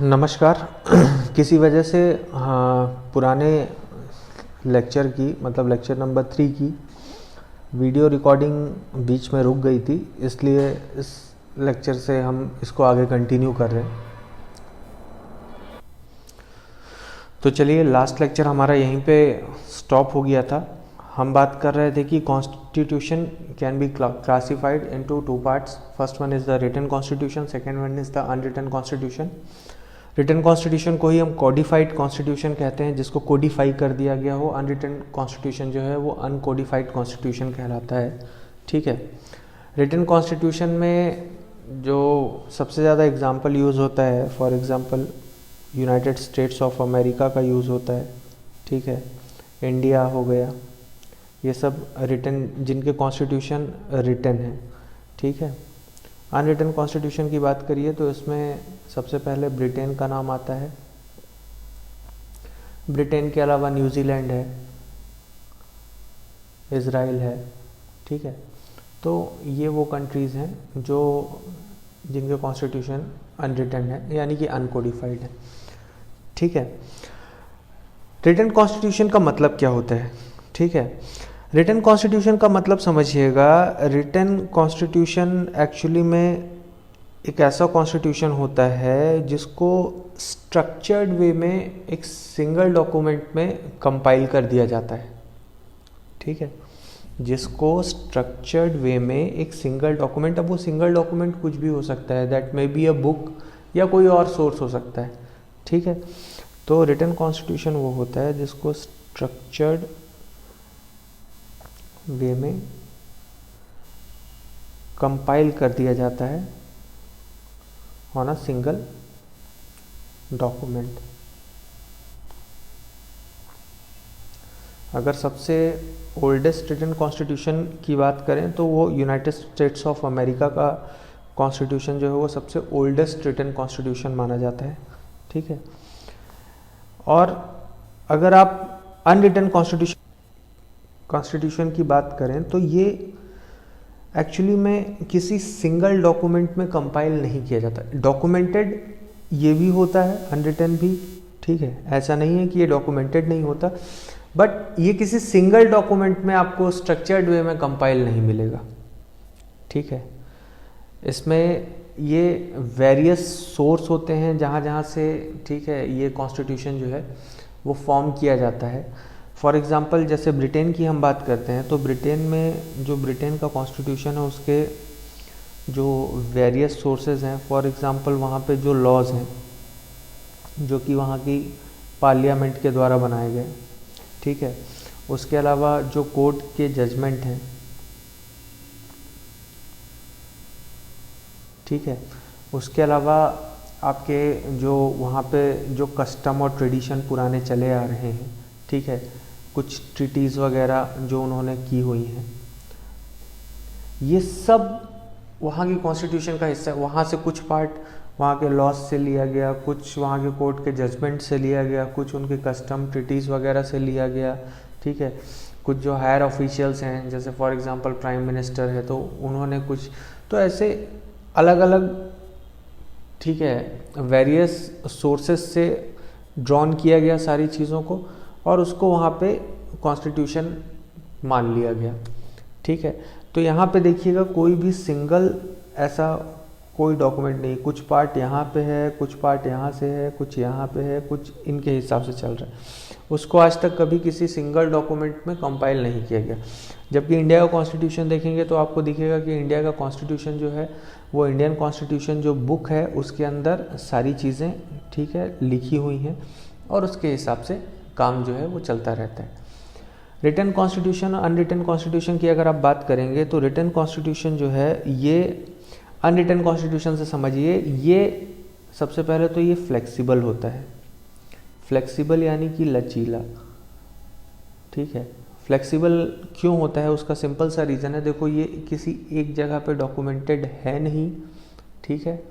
नमस्कार। किसी वजह से पुराने लेक्चर की मतलब लेक्चर नंबर 3 की वीडियो रिकॉर्डिंग बीच में रुक गई थी, इसलिए इस लेक्चर से हम इसको आगे कंटिन्यू कर रहे हैं। तो चलिए, लास्ट लेक्चर हमारा यहीं पे स्टॉप हो गया था। हम बात कर रहे थे कि constitution can be classified into two parts. First one is the written constitution, second one is the unwritten constitution. Written constitution को ही हम कोडिफाइड कॉन्स्टिट्यूशन कहते हैं, जिसको कोडिफाई कर दिया गया हो। अनरिटन कॉन्स्टिट्यूशन जो है वो अनकोडिफाइड कॉन्स्टिट्यूशन कहलाता है। ठीक है। रिटन कॉन्स्टिट्यूशन में जो सबसे ज़्यादा एग्जांपल यूज़ होता है, for example United states of America का यूज़ होता है। ठीक है। इंडिया हो गया, ये सब रिटन, जिनके कॉन्स्टिट्यूशन रिटन है। ठीक है। अनरिटन कॉन्स्टिट्यूशन की बात करिए तो इसमें सबसे पहले ब्रिटेन का नाम आता है। ब्रिटेन के अलावा न्यूजीलैंड है, इज़राइल है। ठीक है। तो ये वो कंट्रीज़ हैं जो जिनके कॉन्स्टिट्यूशन अनरिटन है, यानी कि अनकोडिफाइड है। ठीक है। रिटन कॉन्स्टिट्यूशन का मतलब क्या होता है? ठीक है। रिटन कॉन्स्टिट्यूशन का मतलब समझिएगा, रिटन कॉन्स्टिट्यूशन एक्चुअली में एक ऐसा कॉन्स्टिट्यूशन होता है जिसको स्ट्रक्चर्ड वे में एक सिंगल डॉक्यूमेंट में कंपाइल कर दिया जाता है। ठीक है। जिसको स्ट्रक्चर्ड वे में एक सिंगल डॉक्यूमेंट, अब वो सिंगल डॉक्यूमेंट कुछ भी हो सकता है, that may be a book या कोई और सोर्स हो सकता है। ठीक है। तो रिटन कॉन्स्टिट्यूशन वो होता है जिसको स्ट्रक्चर्ड वे में कंपाइल कर दिया जाता है ऑन अ सिंगल डॉक्यूमेंट। अगर सबसे ओल्डेस्ट रिटन कॉन्स्टिट्यूशन की बात करें तो वो यूनाइटेड स्टेट्स ऑफ अमेरिका का कॉन्स्टिट्यूशन जो है वो सबसे ओल्डेस्ट रिटन कॉन्स्टिट्यूशन माना जाता है। ठीक है। और अगर आप अनरिटन कॉन्स्टिट्यूशन की बात करें तो ये एक्चुअली में किसी सिंगल डॉक्यूमेंट में कंपाइल नहीं किया जाता। डॉक्यूमेंटेड ये भी होता है, अनरिटन भी। ठीक है। ऐसा नहीं है कि ये डॉक्यूमेंटेड नहीं होता, बट ये किसी सिंगल डॉक्यूमेंट में आपको स्ट्रक्चर्ड वे में कंपाइल नहीं मिलेगा। ठीक है। इसमें ये वेरियस सोर्स होते हैं जहाँ जहाँ से, ठीक है, ये कॉन्स्टिट्यूशन जो है वो फॉर्म किया जाता है। फॉर एग्ज़ाम्पल जैसे ब्रिटेन की हम बात करते हैं तो ब्रिटेन में जो ब्रिटेन का कॉन्स्टिट्यूशन है उसके जो वेरियस सोर्सेज हैं, फॉर एग्ज़ाम्पल वहाँ पे जो लॉज हैं जो कि वहाँ की पार्लियामेंट के द्वारा बनाए गए। ठीक है। उसके अलावा जो कोर्ट के जजमेंट हैं, ठीक है, उसके अलावा आपके जो वहाँ पे जो कस्टम और ट्रेडिशन पुराने चले आ रहे हैं। ठीक है। कुछ ट्रीटीज़ वगैरह जो उन्होंने की हुई हैं, ये सब वहाँ की कॉन्स्टिट्यूशन का हिस्सा है। वहाँ से कुछ पार्ट वहाँ के लॉज से लिया गया, कुछ वहाँ के कोर्ट के जजमेंट से लिया गया, कुछ उनके कस्टम ट्रीटीज़ वगैरह से लिया गया। ठीक है। कुछ जो हायर ऑफिशियल्स हैं, जैसे फॉर एग्जांपल प्राइम मिनिस्टर है, तो उन्होंने कुछ, तो ऐसे अलग अलग, ठीक है, वेरियस सोर्सेज से ड्रॉन किया गया सारी चीज़ों को और उसको वहाँ पे कॉन्स्टिट्यूशन मान लिया गया। ठीक है। तो यहाँ पे देखिएगा कोई भी सिंगल ऐसा कोई डॉक्यूमेंट नहीं, कुछ पार्ट यहाँ पे है, कुछ पार्ट यहाँ से है, कुछ यहाँ पे है, कुछ इनके हिसाब से चल रहा है। उसको आज तक कभी किसी सिंगल डॉक्यूमेंट में कंपाइल नहीं किया गया। जबकि इंडिया का कॉन्स्टिट्यूशन देखेंगे तो आपको दिखेगा कि इंडिया का कॉन्स्टिट्यूशन जो है वो इंडियन कॉन्स्टिट्यूशन जो बुक है उसके अंदर सारी चीज़ें, ठीक है, लिखी हुई हैं और उसके हिसाब से काम जो है वो चलता रहता है। रिटन कॉन्स्टिट्यूशन और अनरिटन कॉन्स्टिट्यूशन की अगर आप बात करेंगे तो रिटन कॉन्स्टिट्यूशन जो है ये अनरिटन कॉन्स्टिट्यूशन से समझिए, ये सबसे पहले तो ये फ्लेक्सिबल होता है। फ्लेक्सिबल यानी कि लचीला। ठीक है। फ्लेक्सिबल क्यों होता है उसका सिंपल सा रीज़न है, देखो ये किसी एक जगह पे डॉक्यूमेंटेड है नहीं। ठीक है।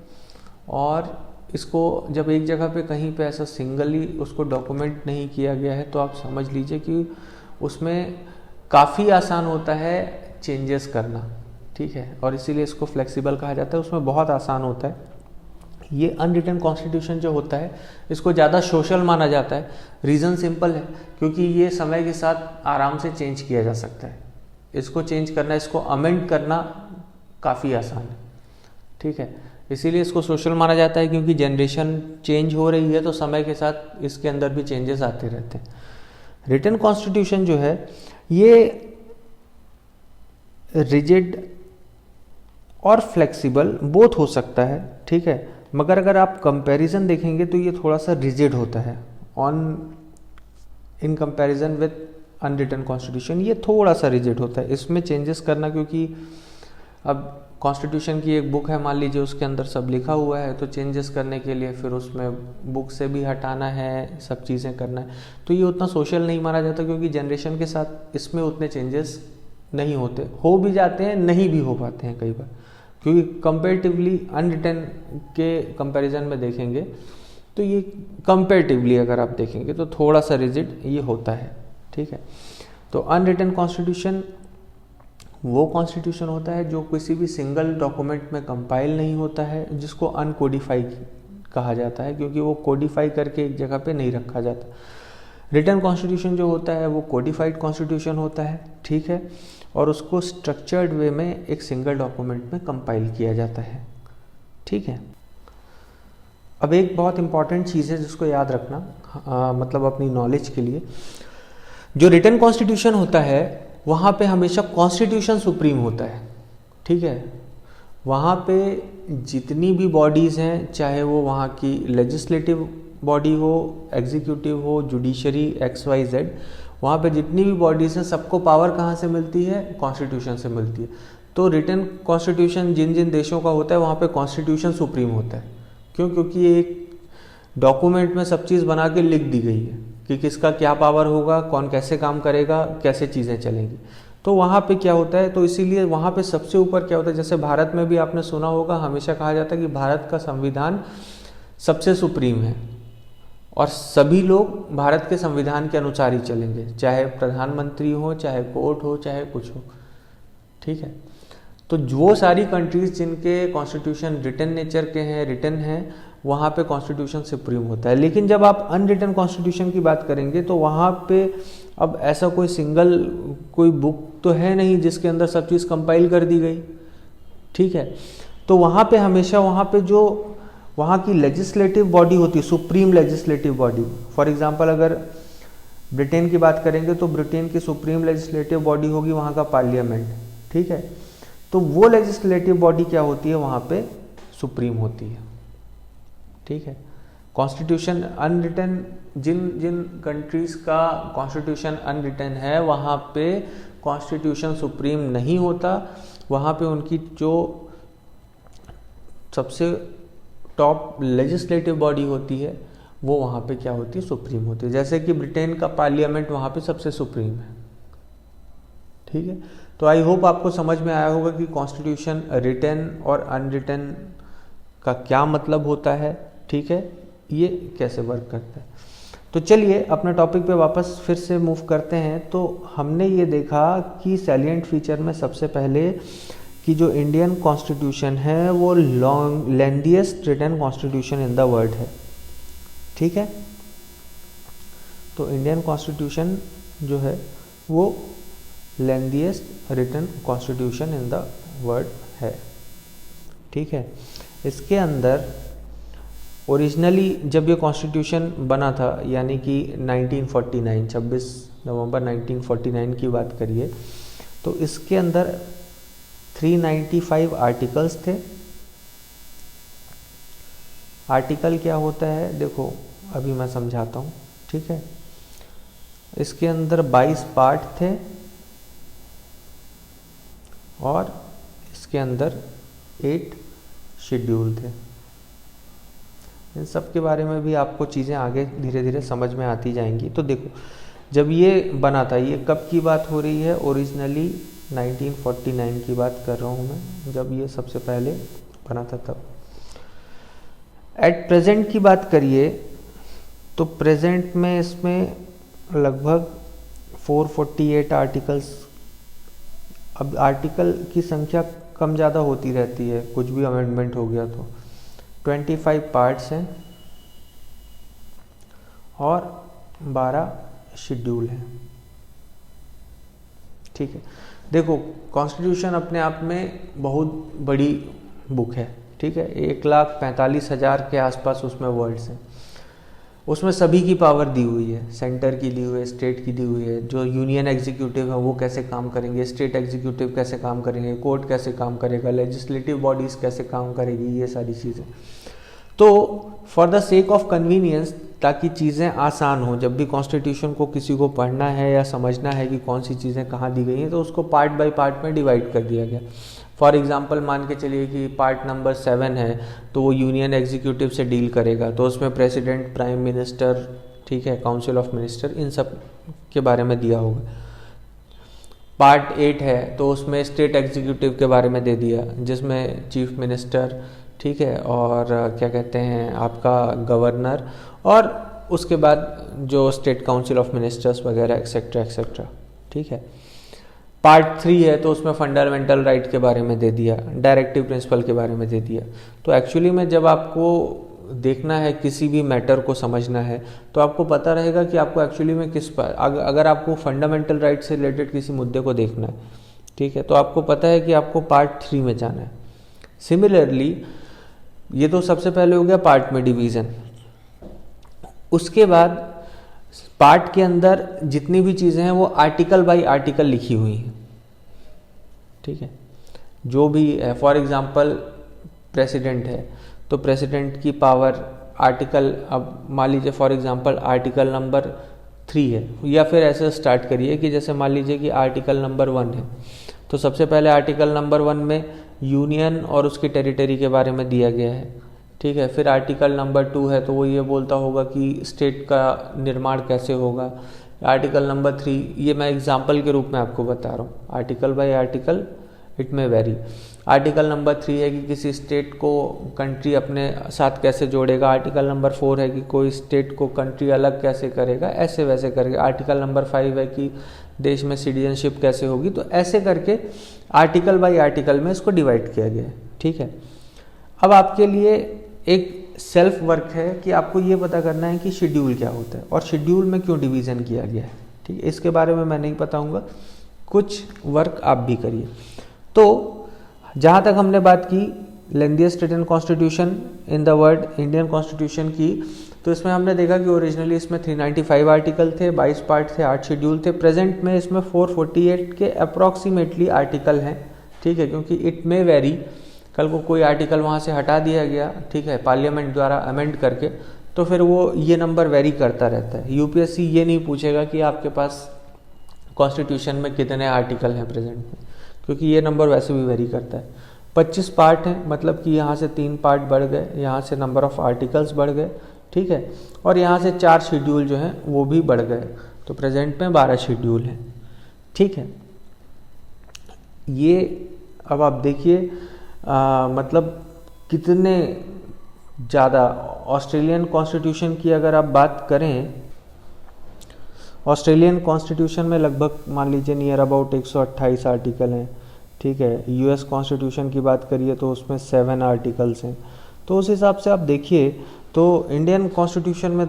और इसको जब एक जगह पे कहीं पे ऐसा सिंगली उसको डॉक्यूमेंट नहीं किया गया है तो आप समझ लीजिए कि उसमें काफ़ी आसान होता है चेंजेस करना। ठीक है। और इसीलिए इसको फ्लेक्सिबल कहा जाता है, उसमें बहुत आसान होता है ये अनरिटन कॉन्स्टिट्यूशन जो होता है इसको ज़्यादा सोशल माना जाता है। रीज़न सिंपल है, क्योंकि ये समय के साथ आराम से चेंज किया जा सकता है। इसको चेंज करना, इसको अमेंड करना काफ़ी आसान है, ठीक है। इसीलिए इसको सोशल माना जाता है, क्योंकि जनरेशन चेंज हो रही है तो समय के साथ इसके अंदर भी चेंजेस आते रहते हैं। रिटन कॉन्स्टिट्यूशन जो है ये रिजिड और फ्लेक्सिबल बोथ हो सकता है, ठीक है। मगर अगर आप कंपैरिजन देखेंगे तो ये थोड़ा सा रिजिड होता है in comparison with unwritten constitution. ये थोड़ा सा रिजिड होता है, इसमें चेंजेस करना, क्योंकि अब कॉन्स्टिट्यूशन की एक बुक है, मान लीजिए उसके अंदर सब लिखा हुआ है, तो चेंजेस करने के लिए फिर उसमें बुक से भी हटाना है, सब चीज़ें करना है, तो ये उतना सोशल नहीं माना जाता, क्योंकि जनरेशन के साथ इसमें उतने चेंजेस नहीं होते, हो भी जाते हैं, नहीं भी हो पाते हैं कई बार, क्योंकि कंपेरेटिवली अनरिटन के कंपैरिजन में देखेंगे तो ये कंपेरेटिवली अगर आप देखेंगे तो थोड़ा सा रिजिड ये होता है, ठीक है। तो अनरिटन कॉन्स्टिट्यूशन वो कॉन्स्टिट्यूशन होता है जो किसी भी सिंगल डॉक्यूमेंट में कंपाइल नहीं होता है, जिसको अनकोडिफाई कहा जाता है, क्योंकि वो कोडिफाई करके एक जगह पे नहीं रखा जाता। रिटन कॉन्स्टिट्यूशन जो होता है वो कोडिफाइड कॉन्स्टिट्यूशन होता है, ठीक है, और उसको स्ट्रक्चर्ड वे में एक सिंगल डॉक्यूमेंट में कंपाइल किया जाता है, ठीक है। अब एक बहुत इंपॉर्टेंट चीज़ है जिसको याद रखना, मतलब अपनी नॉलेज के लिए, जो रिटन कॉन्स्टिट्यूशन होता है वहाँ पे हमेशा कॉन्स्टिट्यूशन सुप्रीम होता है, ठीक है। वहाँ पे जितनी भी बॉडीज़ हैं, चाहे वो वहाँ की लेजिस्लेटिव बॉडी हो, एग्जीक्यूटिव हो, जुडिशरी, XYZ, वहाँ पे जितनी भी बॉडीज़ हैं सबको पावर कहाँ से मिलती है? कॉन्स्टिट्यूशन से मिलती है। तो रिटन कॉन्स्टिट्यूशन जिन जिन देशों का होता है वहाँ पे कॉन्स्टिट्यूशन सुप्रीम होता है। क्यों? क्योंकि एक डॉक्यूमेंट में सब चीज़ बना के लिख दी गई है कि किसका क्या पावर होगा, कौन कैसे काम करेगा, कैसे चीज़ें चलेंगी। तो वहाँ पे क्या होता है, तो इसीलिए वहाँ पे सबसे ऊपर क्या होता है, जैसे भारत में भी आपने सुना होगा, हमेशा कहा जाता है कि भारत का संविधान सबसे सुप्रीम है और सभी लोग भारत के संविधान के अनुसार ही चलेंगे, चाहे प्रधानमंत्री हो, चाहे कोर्ट हो, चाहे कुछ हो, ठीक है। तो वो सारी कंट्रीज जिनके कॉन्स्टिट्यूशन रिटन नेचर के हैं, रिटन हैं, वहाँ पे कॉन्स्टिट्यूशन सुप्रीम होता है। लेकिन जब आप अनरिटन कॉन्स्टिट्यूशन की बात करेंगे तो वहाँ पे अब ऐसा कोई सिंगल कोई बुक तो है नहीं जिसके अंदर सब चीज़ कंपाइल कर दी गई, ठीक है। तो वहाँ पे हमेशा वहाँ पे जो वहाँ की लेजिस्लेटिव बॉडी होती है, supreme legislative body, for example अगर ब्रिटेन की बात करेंगे तो ब्रिटेन की सुप्रीम लेजिस्लेटिव बॉडी होगी वहाँ का पार्लियामेंट, ठीक है। तो वो लेजिस्लेटिव बॉडी क्या होती है, वहाँ पे सुप्रीम होती है, ठीक है। कॉन्स्टिट्यूशन अनरिटन, जिन जिन कंट्रीज़ का कॉन्स्टिट्यूशन अनरिटन है वहाँ पे कॉन्स्टिट्यूशन सुप्रीम नहीं होता, वहाँ पे उनकी जो सबसे टॉप लेजिस्लेटिव बॉडी होती है वो वहाँ पे क्या होती है, सुप्रीम होती है। जैसे कि ब्रिटेन का पार्लियामेंट वहाँ पे सबसे सुप्रीम है, ठीक है। तो आई होप आपको समझ में आया होगा कि कॉन्स्टिट्यूशन रिटन और अनरिटन का क्या मतलब होता है, ठीक है, ये कैसे वर्क करता है। तो चलिए अपने टॉपिक पे वापस फिर से मूव करते हैं। तो हमने ये देखा कि सैलिएंट फीचर में सबसे पहले कि जो इंडियन कॉन्स्टिट्यूशन है वो lengthiest written constitution in the world है, ठीक है। तो इंडियन कॉन्स्टिट्यूशन जो है वो lengthiest written constitution in the world है, ठीक है। इसके अंदर ओरिजिनली जब ये कॉन्स्टिट्यूशन बना था, यानी कि 1949 26 नवंबर 1949 की बात करिए, तो इसके अंदर 395 आर्टिकल्स थे। आर्टिकल क्या होता है, देखो अभी मैं समझाता हूँ, ठीक है। इसके अंदर 22 पार्ट थे और इसके अंदर 8 शेड्यूल थे। इन सब के बारे में भी आपको चीज़ें आगे धीरे धीरे समझ में आती जाएंगी। तो देखो जब ये बना था, ये कब की बात हो रही है, ओरिजिनली 1949 की बात कर रहा हूँ मैं, जब ये सबसे पहले बना था तब। एट प्रेजेंट की बात करिए तो प्रेजेंट में इसमें लगभग 448 आर्टिकल्स। अब आर्टिकल की संख्या कम ज़्यादा होती रहती है, कुछ भी अमेंडमेंट हो गया तो, 25 पार्ट्स हैं और 12 शेड्यूल हैं। ठीक है, देखो कॉन्स्टिट्यूशन अपने आप में बहुत बड़ी बुक है। ठीक है, 1,45,000 के आसपास उसमें वर्ड्स हैं। उसमें सभी की पावर दी हुई है, सेंटर की दी हुई है, स्टेट की दी हुई है, जो यूनियन एग्जीक्यूटिव है वो कैसे काम करेंगे, स्टेट एग्जीक्यूटिव कैसे काम करेंगे, कोर्ट कैसे काम करेगा, लेजिस्लेटिव बॉडीज़ कैसे काम करेगी, ये सारी चीज़ें। तो for the sake of convenience, ताकि चीज़ें आसान हो, जब भी कॉन्स्टिट्यूशन को किसी को पढ़ना है या समझना है कि कौन सी चीज़ें कहाँ दी गई हैं, तो उसको पार्ट बाय पार्ट में डिवाइड कर दिया गया। फॉर एग्जांपल मान के चलिए कि पार्ट नंबर 7 है, तो वो यूनियन एग्जीक्यूटिव से डील करेगा, तो उसमें प्रेसिडेंट, प्राइम मिनिस्टर, ठीक है, काउंसिल ऑफ मिनिस्टर, इन सब के बारे में दिया होगा। पार्ट 8 है तो उसमें स्टेट एग्जीक्यूटिव के बारे में दे दिया, जिसमें चीफ मिनिस्टर, ठीक है, और क्या कहते हैं आपका गवर्नर, और उसके बाद जो स्टेट काउंसिल ऑफ मिनिस्टर्स वगैरह एक्सेट्रा एक्सेट्रा। ठीक है, पार्ट 3 है तो उसमें फंडामेंटल राइट के बारे में दे दिया, डायरेक्टिव प्रिंसिपल के बारे में दे दिया। तो एक्चुअली में जब आपको देखना है, किसी भी मैटर को समझना है, तो आपको पता रहेगा कि आपको एक्चुअली में किस पर, अगर आपको फंडामेंटल राइट से रिलेटेड किसी मुद्दे को देखना है, ठीक है, तो आपको पता है कि आपको पार्ट 3 में जाना है। सिमिलरली ये तो सबसे पहले हो गया पार्ट में डिवीज़न। उसके बाद पार्ट के अंदर जितनी भी चीज़ें हैं वो आर्टिकल बाय आर्टिकल लिखी हुई हैं। ठीक है, जो भी है, फॉर एग्जांपल प्रेसिडेंट है तो प्रेसिडेंट की पावर आर्टिकल, अब मान लीजिए फॉर एग्जांपल आर्टिकल नंबर 3 है, या फिर ऐसे स्टार्ट करिए कि जैसे मान लीजिए कि आर्टिकल नंबर 1 है, तो सबसे पहले आर्टिकल नंबर 1 में यूनियन और उसकी टेरिटरी के बारे में दिया गया है। ठीक है, फिर आर्टिकल नंबर 2 है तो वो ये बोलता होगा कि स्टेट का निर्माण कैसे होगा। आर्टिकल नंबर 3, ये मैं एग्जांपल के रूप में आपको बता रहा हूँ, आर्टिकल बाय आर्टिकल इट में वेरी। आर्टिकल नंबर 3 है कि किसी स्टेट को कंट्री अपने साथ कैसे जोड़ेगा। आर्टिकल नंबर 4 है कि कोई स्टेट को कंट्री अलग कैसे करेगा, ऐसे वैसे करेगा। आर्टिकल नंबर 5 है कि देश में सिटीजनशिप कैसे होगी। तो ऐसे करके आर्टिकल बाय आर्टिकल में इसको डिवाइड किया गया है। ठीक है, अब आपके लिए एक सेल्फ वर्क है कि आपको ये पता करना है कि शेड्यूल क्या होता है और शेड्यूल में क्यों डिवीज़न किया गया है। ठीक है, इसके बारे में मैं नहीं बताऊंगा, कुछ वर्क आप भी करिए। तो जहाँ तक हमने बात की lengthiest written constitution in the world, Indian constitution की, तो इसमें हमने देखा कि ओरिजिनली इसमें 395 आर्टिकल थे, 22 पार्ट थे, 8 शेड्यूल थे। प्रेजेंट में इसमें 448 के अप्रॉक्सीमेटली आर्टिकल हैं। ठीक है, क्योंकि इट में वेरी, कल को कोई आर्टिकल वहाँ से हटा दिया गया, ठीक है, पार्लियामेंट द्वारा अमेंड करके, तो फिर वो ये नंबर वेरी करता रहता है। यूपीएससी ये नहीं पूछेगा कि आपके पास कॉन्स्टिट्यूशन में कितने आर्टिकल हैं प्रेजेंट में, क्योंकि ये नंबर वैसे भी वेरी करता है। 25 पार्ट हैं, मतलब कि यहाँ से 3 पार्ट बढ़ गए, यहाँ से नंबर ऑफ आर्टिकल्स बढ़ गए। ठीक है, और यहाँ से 4 शेड्यूल जो हैं वो भी बढ़ गए, तो प्रेजेंट में 12 शेड्यूल हैं। ठीक है, ये अब आप देखिए मतलब कितने ज़्यादा। ऑस्ट्रेलियन कॉन्स्टिट्यूशन की अगर आप बात करें, ऑस्ट्रेलियन कॉन्स्टिट्यूशन में लगभग मान लीजिए नियर अबाउट 128 आर्टिकल हैं। ठीक है, यूएस कॉन्स्टिट्यूशन की बात करिए तो उसमें 7 आर्टिकल्स हैं। तो उस हिसाब से आप देखिए तो इंडियन कॉन्स्टिट्यूशन में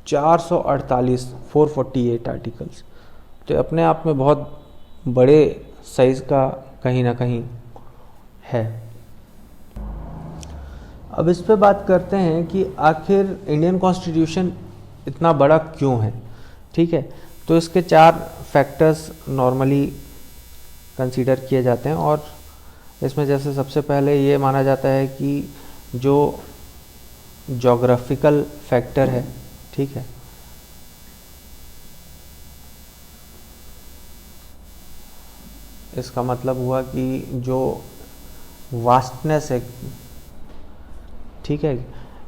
448 आर्टिकल्स, तो अपने आप में बहुत बड़े साइज़ का कहीं ना कहीं है। अब इस पे बात करते हैं कि आखिर इंडियन कॉन्स्टिट्यूशन इतना बड़ा क्यों है। ठीक है, तो इसके 4 फैक्टर्स नॉर्मली कंसीडर किए जाते हैं, और इसमें जैसे सबसे पहले ये माना जाता है कि जो जोग्राफिकल फैक्टर है, ठीक है, इसका मतलब हुआ कि जो वास्टनेस है, ठीक है,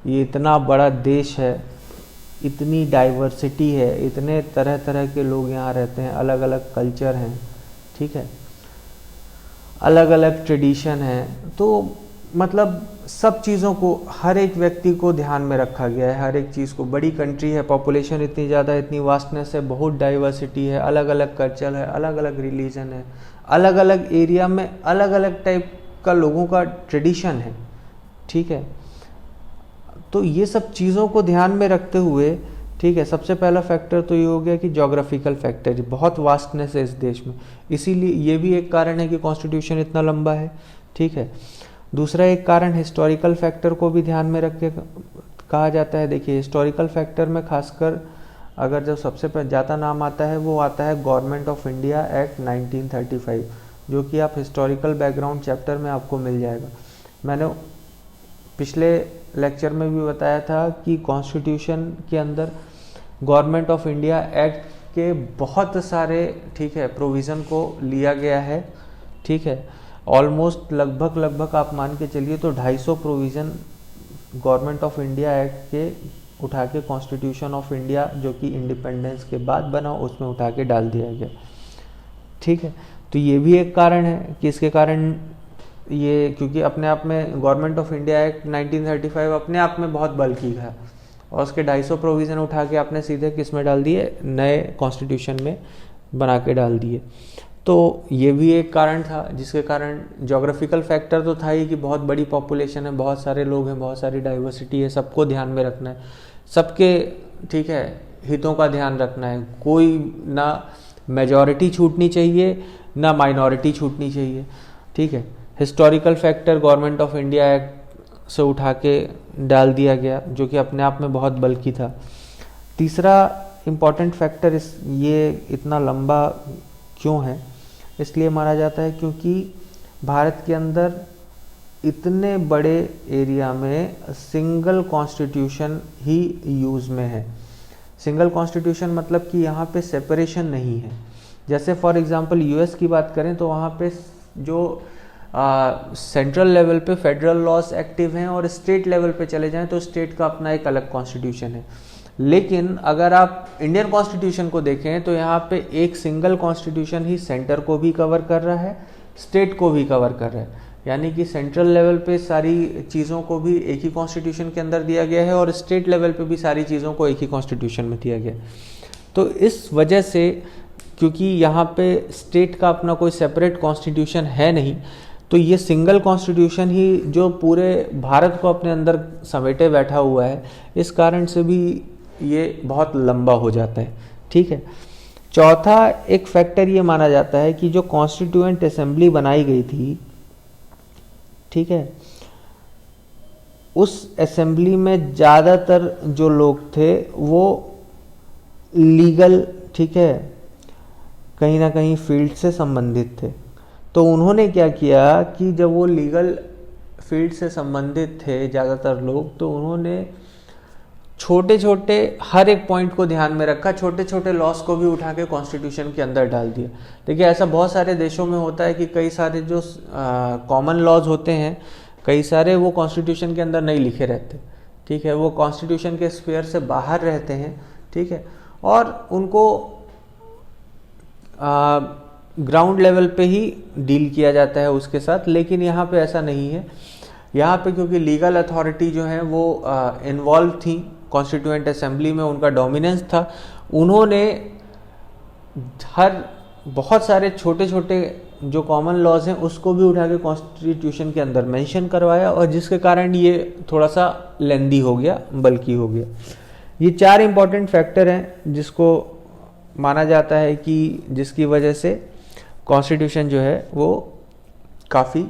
ये इतना बड़ा देश है, इतनी डाइवर्सिटी है, इतने तरह तरह के लोग यहाँ रहते हैं, अलग अलग कल्चर हैं, ठीक है, अलग अलग ट्रेडिशन है, तो मतलब सब चीज़ों को, हर एक व्यक्ति को ध्यान में रखा गया है, हर एक चीज़ को। बड़ी कंट्री है, पॉपुलेशन इतनी ज़्यादा, इतनी वास्टनेस है, बहुत डाइवर्सिटी है, अलग अलग कल्चर है, अलग अलग रिलीजन है, अलग अलग एरिया में अलग अलग टाइप का लोगों का ट्रेडिशन है। ठीक है, तो ये सब चीज़ों को ध्यान में रखते हुए, ठीक है, सबसे पहला फैक्टर तो ये हो गया कि जोग्राफिकल फैक्टर, बहुत वास्टनेस है इस देश में, इसीलिए ये भी एक कारण है कि कॉन्स्टिट्यूशन इतना लंबा है, ठीक है। दूसरा एक कारण हिस्टोरिकल फैक्टर को भी ध्यान में रख के कहा जाता है। देखिए हिस्टोरिकल फैक्टर में खासकर अगर जो सबसे ज़्यादा नाम आता है वो आता है गवर्नमेंट ऑफ इंडिया एक्ट 1935, जो कि आप हिस्टोरिकल बैकग्राउंड चैप्टर में आपको मिल जाएगा। मैंने पिछले लेक्चर में भी बताया था कि कॉन्स्टिट्यूशन के अंदर गवर्नमेंट ऑफ इंडिया एक्ट के बहुत सारे, ठीक है, प्रोविज़न को लिया गया है, ठीक है। ऑलमोस्ट लगभग आप मान के चलिए तो 250 provision government of India act के उठा के कॉन्स्टिट्यूशन ऑफ इंडिया, जो कि इंडिपेंडेंस के बाद बना, उसमें उठा के डाल दिया गया, ठीक है। तो ये भी एक कारण है कि इसके कारण ये, क्योंकि अपने आप में गवर्नमेंट ऑफ इंडिया एक्ट 1935 अपने आप में बहुत बल्कि है, और उसके 250 प्रोविज़न उठा के आपने सीधे किस में डाल दिए, नए कॉन्स्टिट्यूशन में बना के डाल दिए। तो ये भी एक कारण था जिसके कारण जोग्राफिकल फैक्टर तो था ही कि बहुत बड़ी पॉपुलेशन है, बहुत सारे लोग हैं, बहुत सारी डाइवर्सिटी है, सबको ध्यान में रखना है, सबके, ठीक है, हितों का ध्यान रखना है, कोई ना मेजॉरिटी छूटनी चाहिए ना माइनॉरिटी छूटनी चाहिए, ठीक है। Historical factor government of India act से उठा के डाल दिया गया, जो कि अपने आप में बहुत बल्कि था। तीसरा इम्पॉर्टेंट फैक्टर ये इतना लंबा क्यों है, इसलिए माना जाता है क्योंकि भारत के अंदर इतने बड़े एरिया में सिंगल कॉन्स्टिट्यूशन ही यूज़ में है। सिंगल कॉन्स्टिट्यूशन मतलब कि यहाँ पे सेपरेशन नहीं है। जैसे फॉर एग्जांपल यूएस की बात करें तो वहाँ पे जो सेंट्रल लेवल पे फेडरल लॉज एक्टिव हैं और स्टेट लेवल पे चले जाएं तो स्टेट का अपना एक अलग कॉन्स्टिट्यूशन है। लेकिन अगर आप इंडियन कॉन्स्टिट्यूशन को देखें तो यहाँ पे एक सिंगल कॉन्स्टिट्यूशन ही सेंटर को भी कवर कर रहा है, स्टेट को भी कवर कर रहा है, यानी कि सेंट्रल लेवल पे सारी चीज़ों को भी एक ही कॉन्स्टिट्यूशन के अंदर दिया गया है और स्टेट लेवल पे भी सारी चीज़ों को एक ही कॉन्स्टिट्यूशन में दिया गया है। तो इस वजह से, क्योंकि यहाँ पे स्टेट का अपना कोई सेपरेट कॉन्स्टिट्यूशन है नहीं, तो ये सिंगल कॉन्स्टिट्यूशन ही जो पूरे भारत को अपने अंदर समेटे बैठा हुआ है, इस कारण से भी ये बहुत लंबा हो जाता है, ठीक है। चौथा एक फैक्टर ये माना जाता है कि जो कॉन्स्टिट्यूएंट असेंबली बनाई गई थी, ठीक है, उस असेंबली में ज़्यादातर जो लोग थे वो लीगल, ठीक है, कहीं ना कहीं फील्ड से संबंधित थे। तो उन्होंने क्या किया कि जब वो लीगल फील्ड से संबंधित थे ज़्यादातर लोग, तो उन्होंने छोटे छोटे हर एक पॉइंट को ध्यान में रखा, छोटे छोटे लॉस को भी उठा के कॉन्स्टिट्यूशन के अंदर डाल दिया। देखिए ऐसा बहुत सारे देशों में होता है कि कई सारे जो कॉमन लॉज होते हैं, कई सारे वो कॉन्स्टिट्यूशन के अंदर नहीं लिखे रहते, ठीक है, वो कॉन्स्टिट्यूशन के स्फीयर से बाहर रहते हैं, ठीक है, और उनको ग्राउंड लेवल पे ही डील किया जाता है उसके साथ। लेकिन यहाँ पे ऐसा नहीं है। यहाँ पे क्योंकि लीगल अथॉरिटी जो है वो इन्वॉल्व थी कॉन्स्टिट्यूएंट असेंबली में, उनका डोमिनेंस था, उन्होंने हर बहुत सारे छोटे छोटे जो कॉमन लॉज हैं उसको भी उठा के कॉन्स्टिट्यूशन के अंदर मेंशन करवाया, और जिसके कारण ये थोड़ा सा लेंदी हो गया, बल्कि हो गया। ये चार इंपॉर्टेंट फैक्टर हैं जिसको माना जाता है कि जिसकी वजह से कॉन्स्टिट्यूशन जो है वो काफ़ी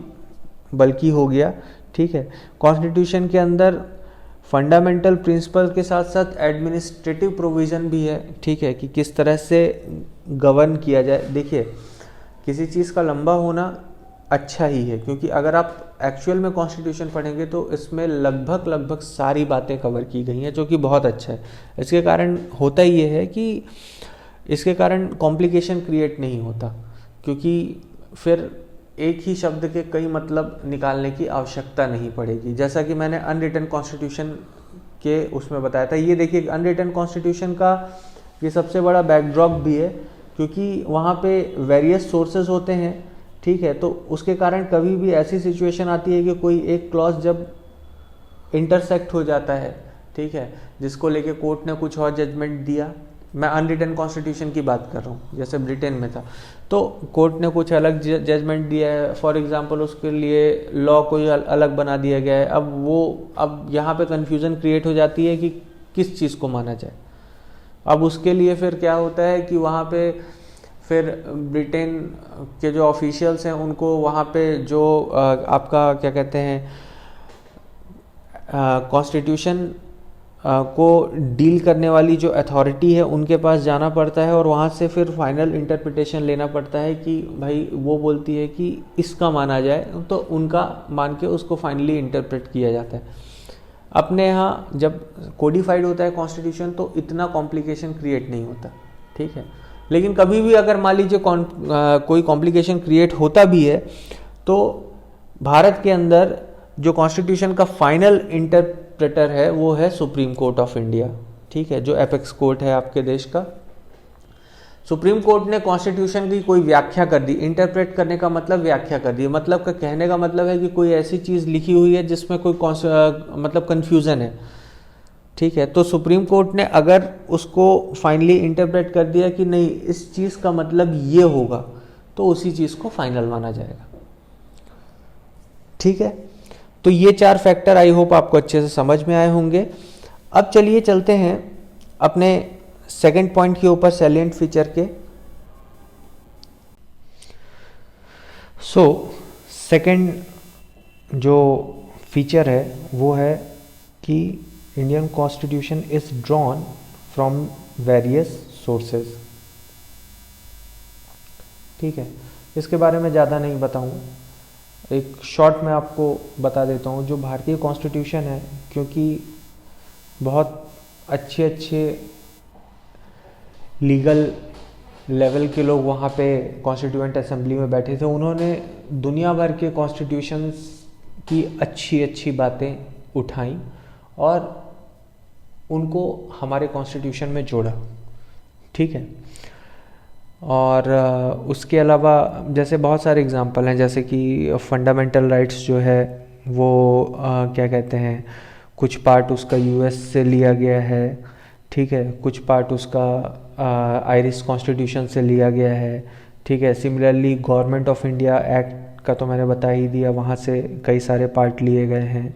बल्कि हो गया, ठीक है। कॉन्स्टिट्यूशन के अंदर फंडामेंटल प्रिंसिपल के साथ साथ एडमिनिस्ट्रेटिव प्रोविज़न भी है, ठीक है, कि किस तरह से गवर्न किया जाए। देखिए किसी चीज़ का लंबा होना अच्छा ही है, क्योंकि अगर आप एक्चुअल में कॉन्स्टिट्यूशन पढ़ेंगे तो इसमें लगभग सारी बातें कवर की गई हैं, जो कि बहुत अच्छा है। इसके कारण होता ये है कि इसके कारण कॉम्प्लिकेशन क्रिएट नहीं होता, क्योंकि फिर एक ही शब्द के कई मतलब निकालने की आवश्यकता नहीं पड़ेगी। जैसा कि मैंने अनरिटन कॉन्स्टिट्यूशन के उसमें बताया था, ये देखिए अनरिटन कॉन्स्टिट्यूशन का ये सबसे बड़ा बैकड्रॉप भी है, क्योंकि वहाँ पे वेरियस सोर्सेज होते हैं, ठीक है, तो उसके कारण कभी भी ऐसी सिचुएशन आती है कि कोई एक क्लॉज जब इंटरसेक्ट हो जाता है, ठीक है, जिसको लेके कोर्ट ने कुछ और जजमेंट दिया, मैं अनरिटन कॉन्स्टिट्यूशन की बात कर रहा हूँ, जैसे ब्रिटेन में था, तो कोर्ट ने कुछ अलग जजमेंट दिया है, फॉर एग्जांपल उसके लिए लॉ कोई अलग बना दिया गया है। अब यहाँ पे कन्फ्यूज़न क्रिएट हो जाती है कि किस चीज़ को माना जाए। अब उसके लिए फिर क्या होता है कि वहाँ पे फिर ब्रिटेन के जो ऑफिशियल्स हैं उनको वहाँ पे जो आपका क्या कहते हैं कॉन्स्टिट्यूशन को डील करने वाली जो अथॉरिटी है उनके पास जाना पड़ता है और वहाँ से फिर फाइनल इंटरप्रिटेशन लेना पड़ता है कि भाई वो बोलती है कि इसका माना जाए, तो उनका मान के उसको फाइनली इंटरप्रेट किया जाता है। अपने यहाँ जब कोडिफाइड होता है कॉन्स्टिट्यूशन तो इतना कॉम्प्लिकेशन क्रिएट नहीं होता, ठीक है। लेकिन कभी भी अगर मान लीजिए कोई कॉम्प्लिकेशन क्रिएट होता भी है तो भारत के अंदर जो कॉन्स्टिट्यूशन का फाइनल इंटरप्रेटर है वो है सुप्रीम कोर्ट ऑफ इंडिया, ठीक है, जो एपेक्स कोर्ट है आपके देश का। सुप्रीम कोर्ट ने कॉन्स्टिट्यूशन की कोई व्याख्या कर दी, इंटरप्रेट करने का मतलब व्याख्या कर दी, मतलब का कहने का मतलब है कि कोई ऐसी चीज़ लिखी हुई है जिसमें कोई मतलब कन्फ्यूज़न है, ठीक है। तो सुप्रीम कोर्ट ने अगर उसको फाइनली इंटरप्रेट कर दिया कि नहीं इस चीज़ का मतलब ये होगा, तो उसी चीज़ को फाइनल माना जाएगा, ठीक है। तो ये 4 फैक्टर आई होप आपको अच्छे से समझ में आए होंगे। अब चलिए चलते हैं अपने सेकंड पॉइंट के ऊपर, सैलिएंट फीचर के। सेकंड जो फीचर है वो है कि Indian constitution is drawn from various sources, ठीक है। इसके बारे में ज़्यादा नहीं बताऊँ, एक शॉर्ट में आपको बता देता हूँ। जो भारतीय कॉन्स्टिट्यूशन है, क्योंकि बहुत अच्छे लीगल लेवल के लोग वहाँ पे कॉन्स्टिट्यूएंट असेंबली में बैठे थे, उन्होंने दुनिया भर के कॉन्स्टिट्यूशंस की अच्छी बातें उठाई और उनको हमारे कॉन्स्टिट्यूशन में जोड़ा, ठीक है। और उसके अलावा जैसे बहुत सारे एग्जांपल हैं, जैसे कि फंडामेंटल राइट्स जो है वो क्या कहते हैं, कुछ पार्ट उसका यूएस से लिया गया है, ठीक है, कुछ पार्ट उसका आयरिश कॉन्स्टिट्यूशन से लिया गया है, ठीक है। Similarly government of India act का तो मैंने बता ही दिया, वहाँ से कई सारे पार्ट लिए गए हैं,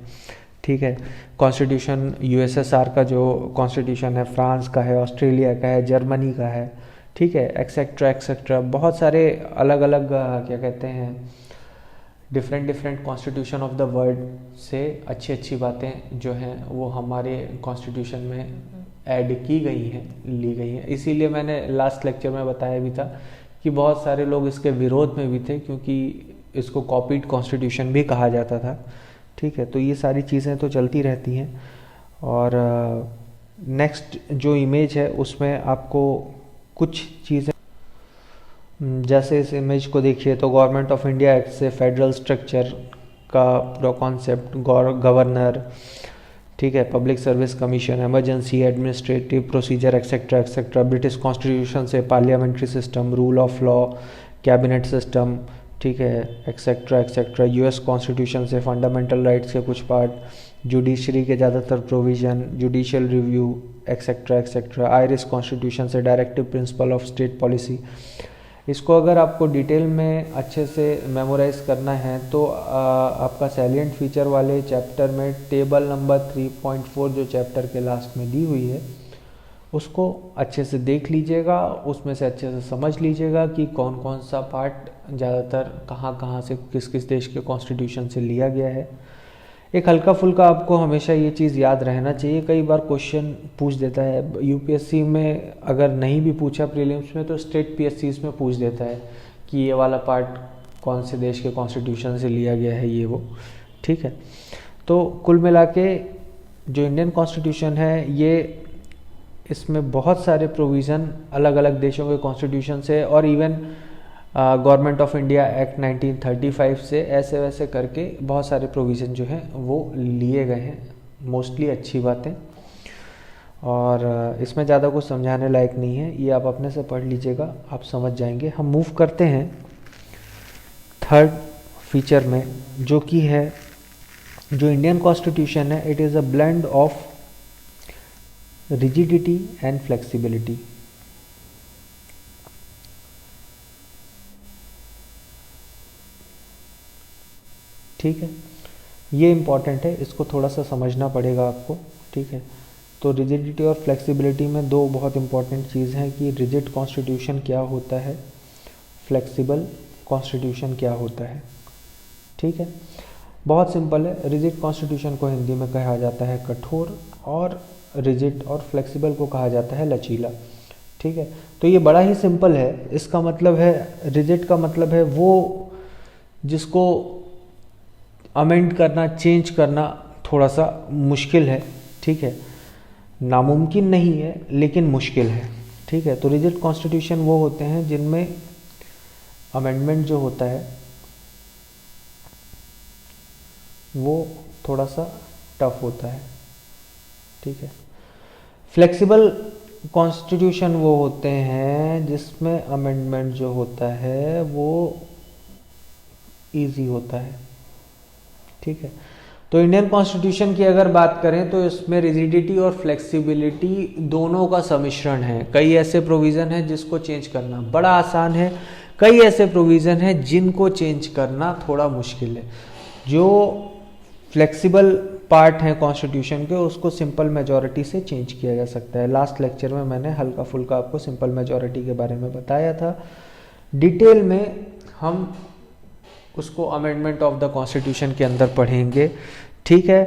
ठीक है। कॉन्स्टिट्यूशन यूएसएसआर का जो कॉन्स्टिट्यूशन है फ्रांस का है, ऑस्ट्रेलिया का है, जर्मनी का है, ठीक है, एक्सेट्रा बहुत सारे अलग अलग क्या कहते हैं different constitution of the world से अच्छी बातें जो हैं वो हमारे कॉन्स्टिट्यूशन में ऐड की गई हैं, ली गई हैं। इसीलिए मैंने लास्ट लेक्चर में बताया भी था कि बहुत सारे लोग इसके विरोध में भी थे, क्योंकि इसको कॉपीड कॉन्स्टिट्यूशन भी कहा जाता था, ठीक है। तो ये सारी चीज़ें तो चलती रहती हैं। और नेक्स्ट जो इमेज है उसमें आपको कुछ चीज़ें, जैसे इस इमेज को देखिए तो गवर्नमेंट ऑफ इंडिया एक्ट से फेडरल स्ट्रक्चर का पूरा कॉन्सेप्ट, गवर्नर, ठीक है, public service commission, emergency, administrative procedure et cetera, British constitution से parliamentary system, rule of law, cabinet system, ठीक है, एक्सेट्रा, यूएस कॉन्स्टिट्यूशन से फंडामेंटल राइट्स के कुछ पार्ट, जुडिशरी के ज़्यादातर provision, judicial review, et cetera, Irish constitution से directive principle of state policy. इसको अगर आपको डिटेल में अच्छे से मेमोराइज करना है तो आपका सैलिएंट फीचर वाले चैप्टर में टेबल नंबर 3.4 जो चैप्टर के लास्ट में दी हुई है उसको अच्छे से देख लीजिएगा, उसमें से अच्छे से समझ लीजिएगा कि कौन कौन सा पार्ट ज़्यादातर कहाँ से किस देश के कॉन्स्टिट्यूशन से लिया गया है। एक हल्का फुल्का आपको हमेशा ये चीज़ याद रहना चाहिए, कई बार क्वेश्चन पूछ देता है यूपीएससी में, अगर नहीं भी पूछा प्रीलिम्स में तो स्टेट पीएससीज में पूछ देता है कि ये वाला पार्ट कौन से देश के कॉन्स्टिट्यूशन से लिया गया है, ये वो, ठीक है। तो कुल मिला के जो इंडियन कॉन्स्टिट्यूशन है ये, इसमें बहुत सारे प्रोविज़न अलग अलग देशों के कॉन्स्टिट्यूशन से और even government of India act 1935 से ऐसे वैसे करके बहुत सारे प्रोविज़न जो हैं वो लिए गए हैं, मोस्टली अच्छी बातें। और इसमें ज़्यादा कुछ समझाने लायक नहीं है, ये आप अपने से पढ़ लीजिएगा, आप समझ जाएंगे। हम मूव करते हैं थर्ड फीचर में, जो कि है जो इंडियन कॉन्स्टिट्यूशन है, it is a blend of rigidity and flexibility, ठीक है, ये इम्पॉर्टेंट है, इसको थोड़ा सा समझना पड़ेगा आपको। ठीक है, तो रिजिडिटी और फ्लेक्सिबिलिटी में दो बहुत इंपॉर्टेंट चीज़ हैं कि रिजिड कॉन्स्टिट्यूशन क्या होता है, फ्लेक्सिबल कॉन्स्टिट्यूशन क्या होता है। ठीक है, बहुत सिंपल है। रिजिड कॉन्स्टिट्यूशन को हिंदी में कहा जाता है कठोर, और रिजिड और फ्लेक्सिबल को कहा जाता है लचीला। ठीक है, तो ये बड़ा ही सिंपल है। इसका मतलब है, रिजिड का मतलब है वो जिसको अमेंड करना, चेंज करना थोड़ा सा मुश्किल है। ठीक है, नामुमकिन नहीं है लेकिन मुश्किल है। ठीक है, तो रिजिड कॉन्स्टिट्यूशन वो होते हैं जिनमें अमेंडमेंट जो होता है वो थोड़ा सा टफ होता है। ठीक है, फ्लेक्सिबल कॉन्स्टिट्यूशन वो होते हैं जिसमें अमेंडमेंट जो होता है वो इजी होता है। ठीक है, तो इंडियन कॉन्स्टिट्यूशन की अगर बात करें तो इसमें रिजिडिटी और फ्लेक्सिबिलिटी दोनों का सम्मिश्रण है। कई ऐसे प्रोविज़न हैं जिसको चेंज करना बड़ा आसान है, कई ऐसे प्रोविज़न हैं जिनको चेंज करना थोड़ा मुश्किल है। जो फ्लेक्सिबल पार्ट हैं कॉन्स्टिट्यूशन के, उसको सिंपल मेजॉरिटी से चेंज किया जा सकता है। लास्ट लेक्चर में मैंने हल्का फुल्का आपको सिंपल मेजॉरिटी के बारे में बताया था। डिटेल में हम उसको अमेंडमेंट ऑफ द कॉन्स्टिट्यूशन के अंदर पढ़ेंगे। ठीक है,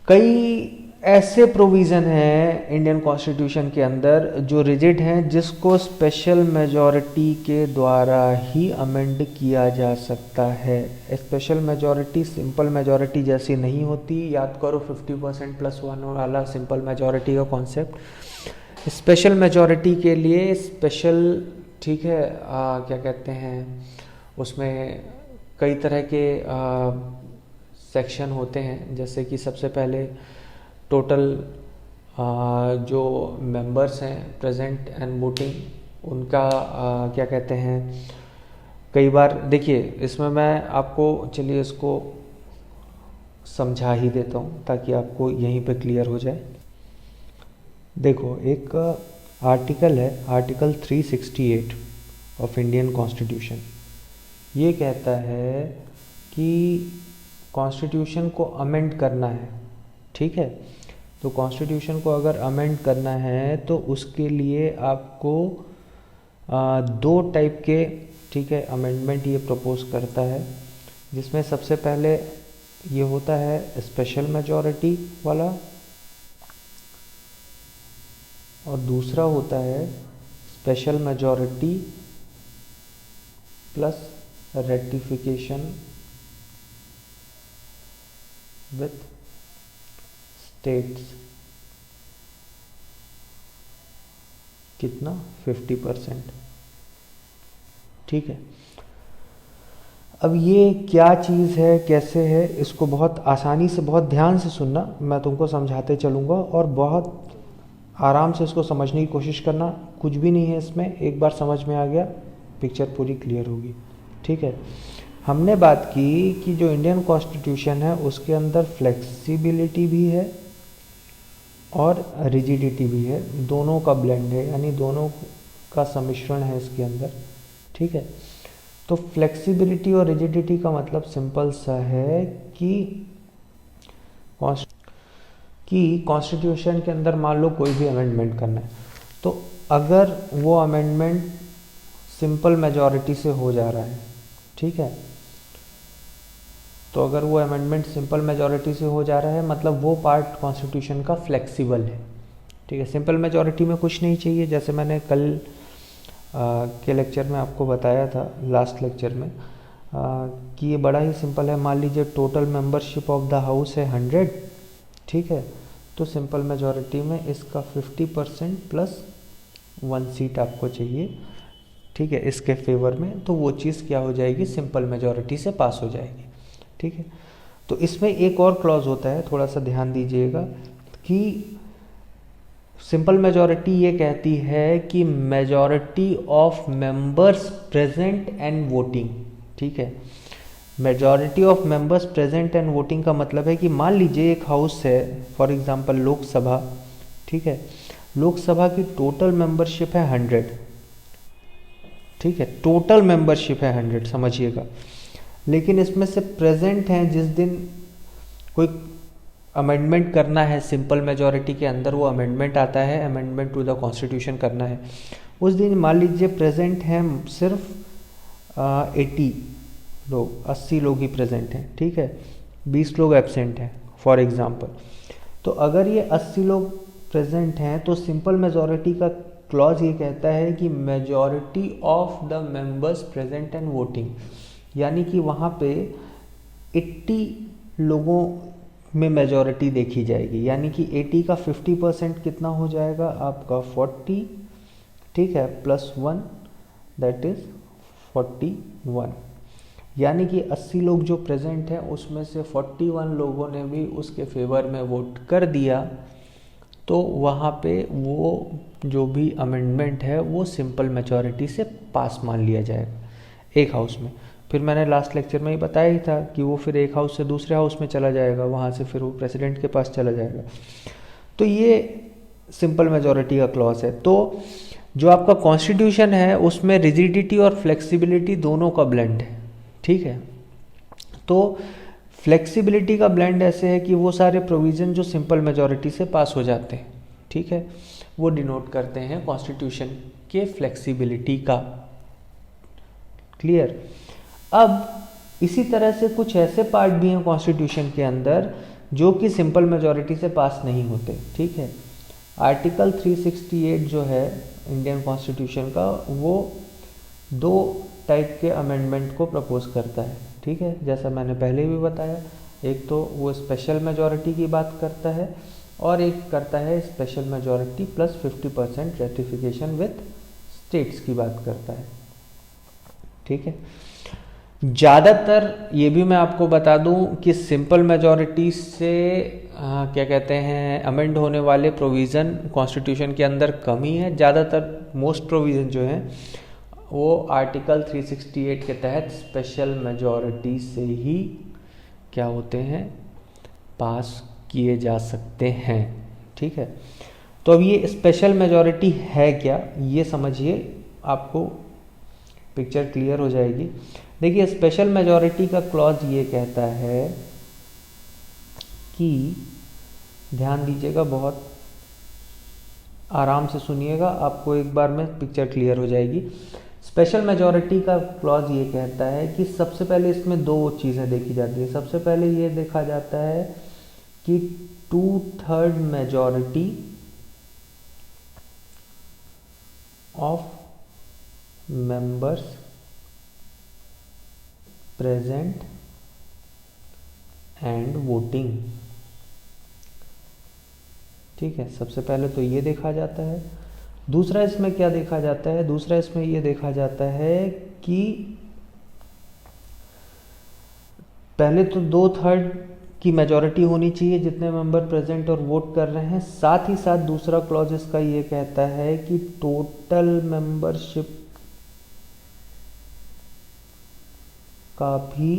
कई ऐसे प्रोविज़न हैं इंडियन कॉन्स्टिट्यूशन के अंदर जो रिजिड हैं, जिसको स्पेशल मेजॉरिटी के द्वारा ही अमेंड किया जा सकता है। स्पेशल मेजॉरिटी सिंपल मेजॉरिटी जैसी नहीं होती। याद करो 50% + 1 वाला सिंपल मेजॉरिटी का कॉन्सेप्ट। स्पेशल मेजॉरिटी के लिए स्पेशल, ठीक है, क्या कहते हैं, उसमें कई तरह के सेक्शन होते हैं। जैसे कि सबसे पहले टोटल जो मेंबर्स हैं प्रेजेंट एंड वोटिंग, उनका क्या कहते हैं, कई बार देखिए इसमें मैं आपको, चलिए इसको समझा ही देता हूँ ताकि आपको यहीं पे क्लियर हो जाए। देखो, एक आर्टिकल है, आर्टिकल 368 ऑफ इंडियन कॉन्स्टिट्यूशन। ये कहता है कि कॉन्स्टिट्यूशन को अमेंड करना है। ठीक है, तो कॉन्स्टिट्यूशन को अगर अमेंड करना है तो उसके लिए आपको दो टाइप के, ठीक है, अमेंडमेंट ये प्रपोज करता है, जिसमें सबसे पहले ये होता है स्पेशल मेजॉरिटी वाला, और दूसरा होता है special majority plus ratification with states. कितना? 50%। ठीक है, अब ये क्या चीज़ है, कैसे है, इसको बहुत आसानी से, बहुत ध्यान से सुनना, मैं तुमको समझाते चलूँगा और बहुत आराम से इसको समझने की कोशिश करना। कुछ भी नहीं है इसमें, एक बार समझ में आ गया पिक्चर पूरी क्लियर होगी। ठीक है, हमने बात की कि जो इंडियन कॉन्स्टिट्यूशन है उसके अंदर फ्लेक्सिबिलिटी भी है और रिजिडिटी भी है, दोनों का ब्लेंड है, यानी दोनों का सम्मिश्रण है इसके अंदर। ठीक है, तो फ्लेक्सिबिलिटी और रिजिडिटी का मतलब सिंपल सा है कि कॉन्स्टिट्यूशन के अंदर मान लो कोई भी अमेंडमेंट करना है, तो अगर वो अमेंडमेंट सिंपल मेजॉरिटी से हो जा रहा है, ठीक है, तो अगर वो अमेंडमेंट सिंपल मेजॉरिटी से हो जा रहा है मतलब वो पार्ट कॉन्स्टिट्यूशन का फ्लेक्सिबल है। ठीक है, सिंपल मेजॉरिटी में कुछ नहीं चाहिए, जैसे मैंने कल के लेक्चर में आपको बताया था, लास्ट लेक्चर में, कि ये बड़ा ही सिंपल है। मान लीजिए total membership of the house है 100, ठीक है, तो सिंपल मेजॉरिटी में इसका 50% + 1 सीट आपको चाहिए। ठीक है, इसके फेवर में, तो वो चीज़ क्या हो जाएगी, सिंपल मेजॉरिटी से पास हो जाएगी। ठीक है, तो इसमें एक और क्लॉज होता है, थोड़ा सा ध्यान दीजिएगा, कि सिंपल मेजॉरिटी ये कहती है कि majority of members present and voting. ठीक है, majority of members present and voting का मतलब है कि मान लीजिए एक हाउस है, फॉर एग्जांपल लोकसभा। ठीक है, लोकसभा की टोटल मेंबरशिप है 100। ठीक है, टोटल मेंबरशिप है 100, समझिएगा। लेकिन इसमें से प्रेजेंट हैं जिस दिन कोई अमेंडमेंट करना है, सिंपल मेजॉरिटी के अंदर वो अमेंडमेंट आता है, अमेंडमेंट टू द कॉन्स्टिट्यूशन करना है, उस दिन मान लीजिए प्रेजेंट हैं सिर्फ 80 लोग, 80 लोग ही प्रेजेंट हैं, ठीक है, 20 लोग एब्सेंट हैं फॉर एग्जांपल। तो अगर ये 80 लोग प्रेजेंट हैं तो सिंपल मेजॉरिटी का क्लॉज ये कहता है कि majority of the members present and voting, यानी कि वहाँ पे 80 लोगों में मेजॉरिटी देखी जाएगी, यानी कि 80 का 50% कितना हो जाएगा आपका 40, ठीक है, +1 दैट इज 41, यानी कि 80 लोग जो प्रेजेंट हैं उसमें से 41 लोगों ने भी उसके फेवर में वोट कर दिया, तो वहाँ पे वो जो भी अमेंडमेंट है वो सिंपल मेजॉरिटी से पास मान लिया जाएगा एक हाउस में। फिर मैंने लास्ट लेक्चर में ही बताया ही था कि वो फिर एक हाउस से दूसरे हाउस में चला जाएगा, वहाँ से फिर वो प्रेसिडेंट के पास चला जाएगा। तो ये सिंपल मेजॉरिटी का क्लॉज है। तो जो आपका कॉन्स्टिट्यूशन है उसमें रिजिडिटी और फ्लेक्सिबिलिटी दोनों का ब्लेंड है, ठीक है। तो फ्लेक्सिबिलिटी का ब्लेंड ऐसे है कि वो सारे प्रोविज़न जो सिंपल मेजॉरिटी से पास हो जाते हैं, ठीक है, वो डिनोट करते हैं कॉन्स्टिट्यूशन के फ्लेक्सिबिलिटी का। क्लियर। अब इसी तरह से कुछ ऐसे पार्ट भी हैं कॉन्स्टिट्यूशन के अंदर जो कि सिंपल मेजॉरिटी से पास नहीं होते, ठीक है। आर्टिकल 368 जो है इंडियन कॉन्स्टिट्यूशन का, वो 2 टाइप के अमेंडमेंट को प्रपोज करता है, ठीक है, जैसा मैंने पहले भी बताया। एक तो वो स्पेशल मेजॉरिटी की बात करता है और एक करता है special majority plus 50% ratification with states की बात करता है, ठीक है। ज़्यादातर ये भी मैं आपको बता दूं कि सिंपल मेजॉरिटी से क्या कहते हैं अमेंड होने वाले प्रोविज़न कॉन्स्टिट्यूशन के अंदर कम ही है। ज़्यादातर मोस्ट प्रोविज़न जो हैं वो आर्टिकल 368 के तहत स्पेशल मेजॉरिटी से ही क्या होते हैं, पास किए जा सकते हैं, ठीक है। तो अब ये स्पेशल मेजॉरिटी है क्या, ये समझिए, आपको पिक्चर क्लियर हो जाएगी। देखिए स्पेशल मेजॉरिटी का क्लॉज ये कहता है कि, ध्यान दीजिएगा, बहुत आराम से सुनिएगा, आपको एक बार में पिक्चर क्लियर हो जाएगी। स्पेशल मेजॉरिटी का क्लॉज ये कहता है कि सबसे पहले इसमें 2 चीज़ें देखी जाती है। सबसे पहले ये देखा जाता है कि 2/3 majority of members present and voting, ठीक है। सबसे पहले तो ये देखा जाता है। दूसरा इसमें क्या देखा जाता है, दूसरा इसमें ये देखा जाता है कि पहले तो 2/3 की मेजॉरिटी होनी चाहिए जितने मेंबर प्रेजेंट और वोट कर रहे हैं। साथ ही साथ दूसरा क्लॉज इसका ये कहता है कि टोटल मेंबरशिप का भी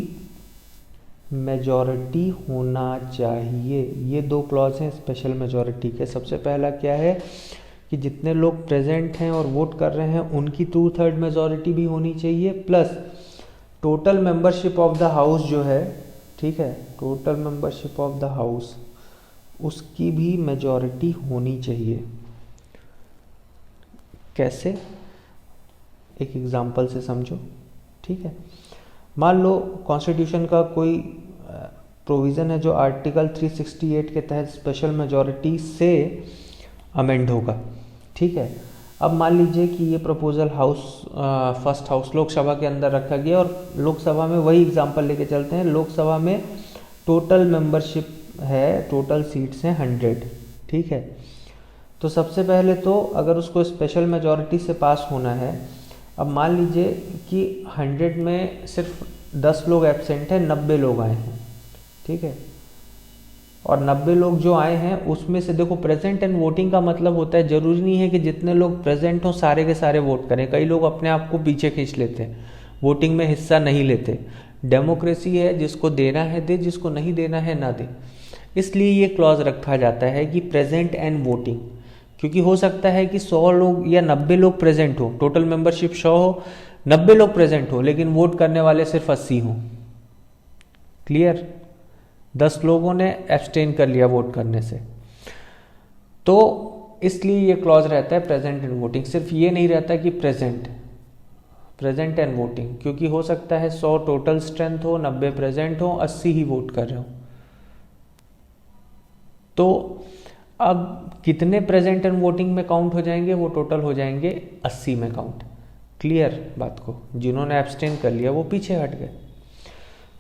मेजॉरिटी होना चाहिए। ये 2 क्लॉज हैं स्पेशल मेजॉरिटी के। सबसे पहला क्या है कि जितने लोग प्रेजेंट हैं और वोट कर रहे हैं उनकी 2/3 मेजॉरिटी भी होनी चाहिए, plus total membership of the house जो है, ठीक है, total membership of the house उसकी भी मेजॉरिटी होनी चाहिए। कैसे, एक एग्जांपल से समझो, ठीक है। मान लो कॉन्स्टिट्यूशन का कोई प्रोविज़न है जो आर्टिकल 368 के तहत स्पेशल मेजॉरिटी से अमेंड होगा, ठीक है। अब मान लीजिए कि ये प्रपोजल फर्स्ट हाउस लोकसभा के अंदर रखा गया और लोकसभा में वही एग्जांपल लेके चलते हैं। लोकसभा में टोटल मेंबरशिप है, टोटल सीट्स हैं 100, ठीक है। तो सबसे पहले तो अगर उसको स्पेशल मेजॉरिटी से पास होना है, अब मान लीजिए कि 100 में सिर्फ 10 लोग एब्सेंट हैं, 90 लोग आए हैं, ठीक है। और 90 लोग जो आए हैं उसमें से देखो प्रेजेंट एंड वोटिंग का मतलब होता है, जरूरी नहीं है कि जितने लोग प्रेजेंट हों सारे के सारे वोट करें। कई लोग अपने आप को पीछे खींच लेते हैं, वोटिंग में हिस्सा नहीं लेते। डेमोक्रेसी है, जिसको देना है दे, जिसको नहीं देना है ना दे। इसलिए ये क्लॉज रखा जाता है कि प्रेजेंट एंड वोटिंग, क्योंकि हो सकता है कि 100 लोग या 90 लोग प्रेजेंट हो, टोटल मेंबरशिप 100 हो, 90 लोग प्रेजेंट हो, लेकिन वोट करने वाले सिर्फ 80 हों, क्लियर? 10 लोगों ने एब्सटेन कर लिया वोट करने से, तो इसलिए ये क्लॉज रहता है प्रेजेंट एंड वोटिंग। सिर्फ ये नहीं रहता कि प्रेजेंट एंड वोटिंग, क्योंकि हो सकता है 100 टोटल स्ट्रेंथ हो, 90 प्रेजेंट हो, 80 ही वोट कर रहे हो। तो अब कितने प्रेजेंट एंड वोटिंग में काउंट हो जाएंगे? वो टोटल हो जाएंगे 80 में काउंट। क्लियर बात को? जिन्होंने एब्सटेन कर लिया वो पीछे हट गए।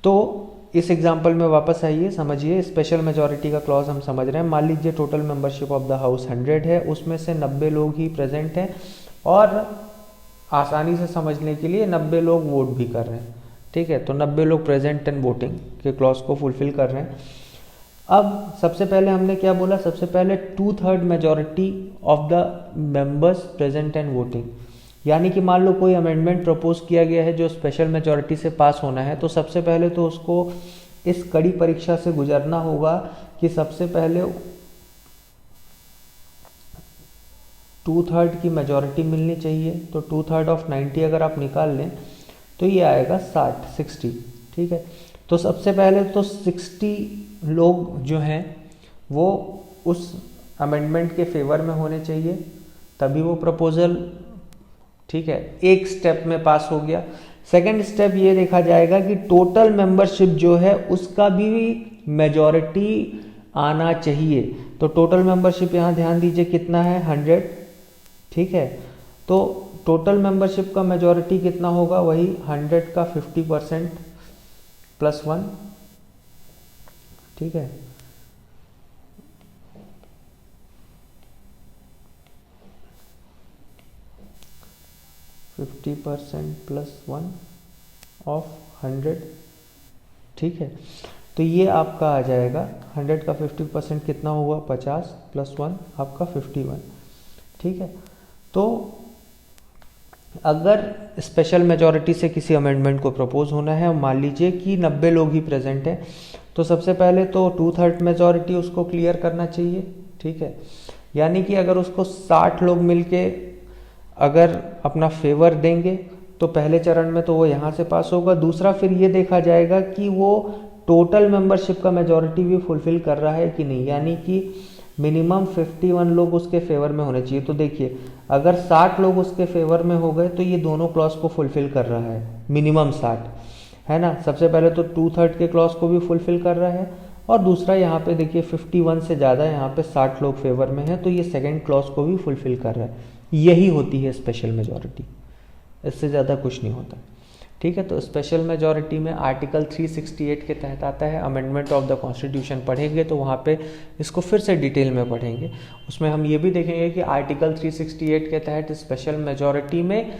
तो इस एग्जाम्पल में वापस आइए, समझिए। स्पेशल मेजॉरिटी का क्लॉज हम समझ रहे हैं। मान लीजिए total membership of the house 100 है, उसमें से 90 लोग ही प्रेजेंट हैं और आसानी से समझने के लिए 90 लोग वोट भी कर रहे हैं। ठीक है, तो 90 लोग प्रेजेंट एंड वोटिंग के क्लॉज को फुलफिल कर रहे हैं। अब सबसे पहले हमने क्या बोला? सबसे पहले 2/3 majority of the members present and voting, यानी कि मान लो कोई अमेंडमेंट प्रपोज किया गया है जो स्पेशल मेजॉरिटी से पास होना है, तो सबसे पहले तो उसको इस कड़ी परीक्षा से गुजरना होगा कि सबसे पहले 2/3 की मेजॉरिटी मिलनी चाहिए। तो 2/3 ऑफ 90 अगर आप निकाल लें तो ये आएगा 60। ठीक है, तो सबसे पहले तो 60 लोग जो हैं वो उस अमेंडमेंट के फेवर में होने चाहिए, तभी वो प्रपोजल, ठीक है, एक स्टेप में पास हो गया। सेकंड स्टेप ये देखा जाएगा कि टोटल मेंबरशिप जो है उसका भी मेजॉरिटी आना चाहिए। तो टोटल मेंबरशिप यहाँ ध्यान दीजिए कितना है? 100। ठीक है, तो टोटल मेंबरशिप का मेजॉरिटी कितना होगा? वही 100 का 50% +1। ठीक है, %+1 ऑफ 100। ठीक है, तो ये आपका आ जाएगा 100 का 50% कितना हुआ? 50 +1 आपका 51। ठीक है, तो अगर स्पेशल मेजॉरिटी से किसी अमेंडमेंट को प्रपोज होना है, मान लीजिए कि 90 लोग ही प्रेजेंट हैं, तो सबसे पहले तो 2/3 मेजॉरिटी उसको क्लियर करना चाहिए। ठीक है, यानी कि अगर उसको 60 लोग मिलके अगर अपना फेवर देंगे तो पहले चरण में तो वो यहाँ से पास होगा। दूसरा फिर ये देखा जाएगा कि वो टोटल मेंबरशिप का मेजॉरिटी भी फुलफिल कर रहा है कि नहीं, यानी कि मिनिमम 51 लोग उसके फेवर में होने चाहिए। तो देखिए, अगर 60 लोग उसके फेवर में हो गए तो ये दोनों क्लॉज को फुलफिल कर रहा है, मिनिमम 60 है ना। सबसे पहले तो 2/3 के क्लॉज को भी फुलफिल कर रहा है, और दूसरा यहाँ पे देखिए 51 से ज़्यादा, यहाँ पे 60 लोग फेवर में हैं, तो ये सेकेंड क्लॉज को भी फुलफिल कर रहा है। यही होती है स्पेशल मेजॉरिटी, इससे ज़्यादा कुछ नहीं होता। ठीक है, तो स्पेशल मेजॉरिटी में आर्टिकल 368 के तहत आता है। अमेंडमेंट ऑफ द कॉन्स्टिट्यूशन पढ़ेंगे तो वहाँ पे इसको फिर से डिटेल में पढ़ेंगे। उसमें हम ये भी देखेंगे कि आर्टिकल 368 के तहत स्पेशल मेजॉरिटी में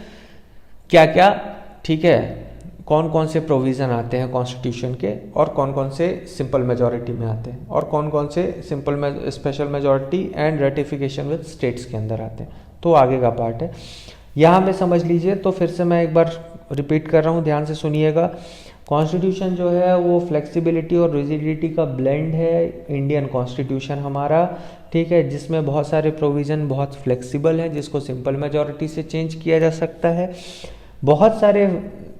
क्या क्या, ठीक है, कौन कौन से प्रोविज़न आते हैं कॉन्स्टिट्यूशन के, और कौन कौन से सिंपल मेजॉरिटी में आते हैं, और कौन कौन से special majority and ratification with states के अंदर आते हैं। तो आगे का पार्ट है, यहाँ पे समझ लीजिए। तो फिर से मैं एक बार रिपीट कर रहा हूँ, ध्यान से सुनिएगा। कॉन्स्टिट्यूशन जो है वो फ्लेक्सिबिलिटी और रिजिडिटी का ब्लेंड है, इंडियन कॉन्स्टिट्यूशन हमारा, ठीक है, जिसमें बहुत सारे प्रोविज़न बहुत फ्लेक्सिबल हैं, जिसको सिंपल मेजॉरिटी से चेंज किया जा सकता है। बहुत सारे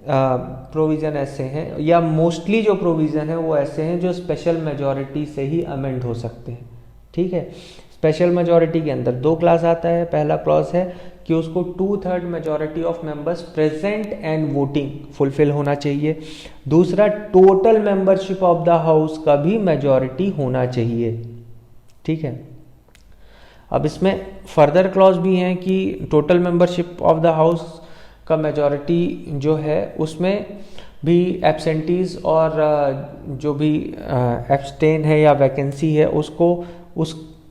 प्रोविज़न ऐसे हैं, या मोस्टली जो प्रोविज़न है वो ऐसे हैं जो स्पेशल मेजॉरिटी से ही अमेंड हो सकते हैं। ठीक है, स्पेशल मेजॉरिटी के अंदर 2 क्लास आता है। पहला क्लॉज है कि उसको 2/3 majority of members present and voting fulfil होना चाहिए। दूसरा, total membership of the house का भी मेजॉरिटी होना चाहिए। ठीक है, अब इसमें फर्दर क्लॉज भी हैं कि total membership of the house का मेजॉरिटी जो है उसमें भी एब्सेंटीज और जो भी एब्सटेन है या वैकेंसी है उसको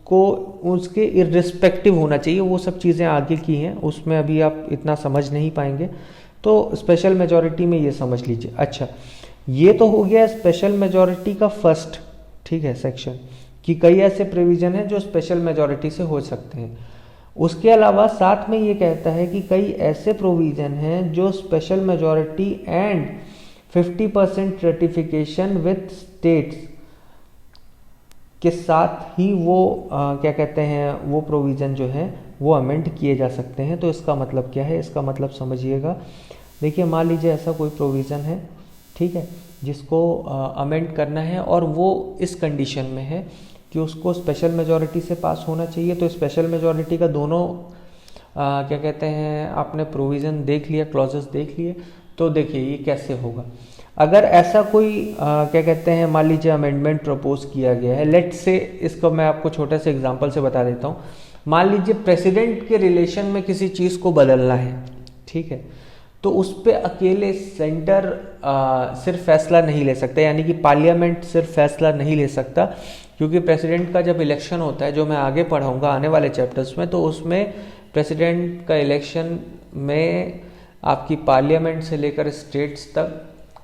उसके इर्रिस्पेक्टिव होना चाहिए। वो सब चीज़ें आगे की हैं, उसमें अभी आप इतना समझ नहीं पाएंगे। तो स्पेशल मेजॉरिटी में ये समझ लीजिए। अच्छा, ये तो हो गया स्पेशल मेजॉरिटी का फर्स्ट, ठीक है, सेक्शन, कि कई ऐसे प्रोविज़न हैं जो स्पेशल मेजॉरिटी से हो सकते हैं। उसके अलावा साथ में ये कहता है कि कई ऐसे प्रोविज़न हैं जो special majority and 50% ratification with states के साथ ही वो क्या कहते हैं, वो प्रोविज़न जो है वो अमेंड किए जा सकते हैं। तो इसका मतलब क्या है? इसका मतलब समझिएगा। देखिए, मान लीजिए ऐसा कोई प्रोविज़न है, ठीक है, जिसको अमेंड करना है, और वो इस कंडीशन में है कि उसको स्पेशल मेजॉरिटी से पास होना चाहिए। तो स्पेशल मेजॉरिटी का दोनों क्या कहते हैं, आपने प्रोविज़न देख लिया, क्लॉजेस देख लिए। तो देखिए ये कैसे होगा। अगर ऐसा कोई क्या कहते हैं, मान लीजिए अमेंडमेंट प्रपोज किया गया है, लेट से, इसको मैं आपको छोटे से एग्जांपल से बता देता हूँ। मान लीजिए प्रेसिडेंट के रिलेशन में किसी चीज़ को बदलना है, ठीक है, तो उस पर अकेले सेंटर सिर्फ फैसला नहीं ले सकता, यानी कि पार्लियामेंट सिर्फ फैसला नहीं ले सकता, क्योंकि प्रेसिडेंट का जब इलेक्शन होता है, जो मैं आगे पढ़ाऊँगा आने वाले चैप्टर्स में, तो उसमें प्रेसिडेंट का इलेक्शन में आपकी पार्लियामेंट से लेकर स्टेट्स तक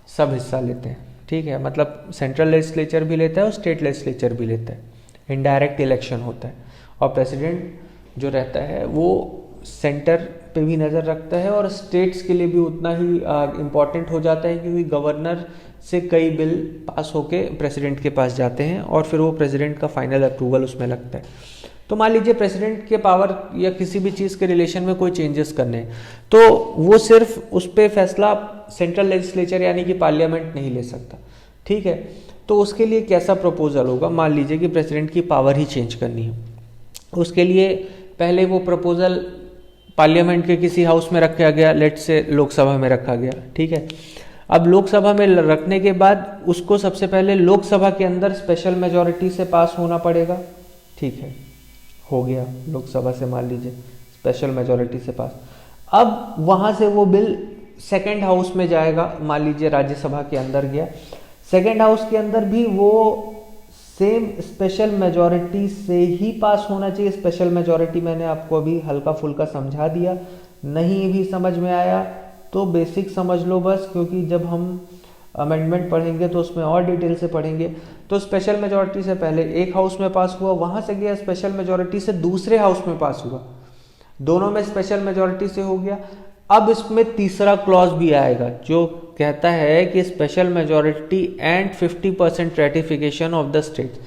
सब हिस्सा लेते हैं, ठीक है, मतलब सेंट्रल लेजिस्लेचर भी लेता है और स्टेट लेजिस्लेचर भी लेता है, इनडायरेक्ट इलेक्शन होता है। और प्रेसिडेंट जो रहता है वो सेंटर पे भी नज़र रखता है, और स्टेट्स के लिए भी उतना ही इम्पॉर्टेंट हो जाता है, क्योंकि गवर्नर से कई बिल पास होके प्रेसिडेंट के पास जाते हैं और फिर वो प्रेसिडेंट का फाइनल अप्रूवल उसमें लगता है। तो मान लीजिए प्रेसिडेंट के पावर या किसी भी चीज़ के रिलेशन में कोई चेंजेस करने हैं, तो वो सिर्फ उस पर फैसला सेंट्रल लेजिस्लेचर यानी कि पार्लियामेंट नहीं ले सकता, ठीक है। तो उसके लिए कैसा प्रपोजल होगा, मान लीजिए कि प्रेसिडेंट की पावर ही चेंज करनी है, उसके लिए पहले वो प्रपोजल पार्लियामेंट के किसी हाउस में रखा गया, लेट से लोकसभा में रखा गया, ठीक है। अब लोकसभा में रखने के बाद उसको सबसे पहले लोकसभा के अंदर स्पेशल मेजॉरिटी से पास होना पड़ेगा, ठीक है, हो गया लोकसभा से मान लीजिए स्पेशल मेजॉरिटी से पास। अब वहाँ से वो बिल सेकेंड हाउस में जाएगा, मान लीजिए राज्यसभा के अंदर गया, सेकेंड हाउस के अंदर भी वो सेम स्पेशल मेजॉरिटी से ही पास होना चाहिए। स्पेशल मेजॉरिटी मैंने आपको अभी हल्का फुल्का समझा दिया, नहीं भी समझ में आया तो बेसिक समझ लो बस, क्योंकि जब हम अमेंडमेंट पढ़ेंगे तो उसमें और डिटेल से पढ़ेंगे। तो स्पेशल मेजॉरिटी से पहले एक हाउस में पास हुआ, वहाँ से गया स्पेशल मेजॉरिटी से दूसरे हाउस में पास हुआ, दोनों में स्पेशल मेजॉरिटी से हो गया। अब इसमें तीसरा क्लॉज भी आएगा जो कहता है कि special majority and 50% ratification of the state.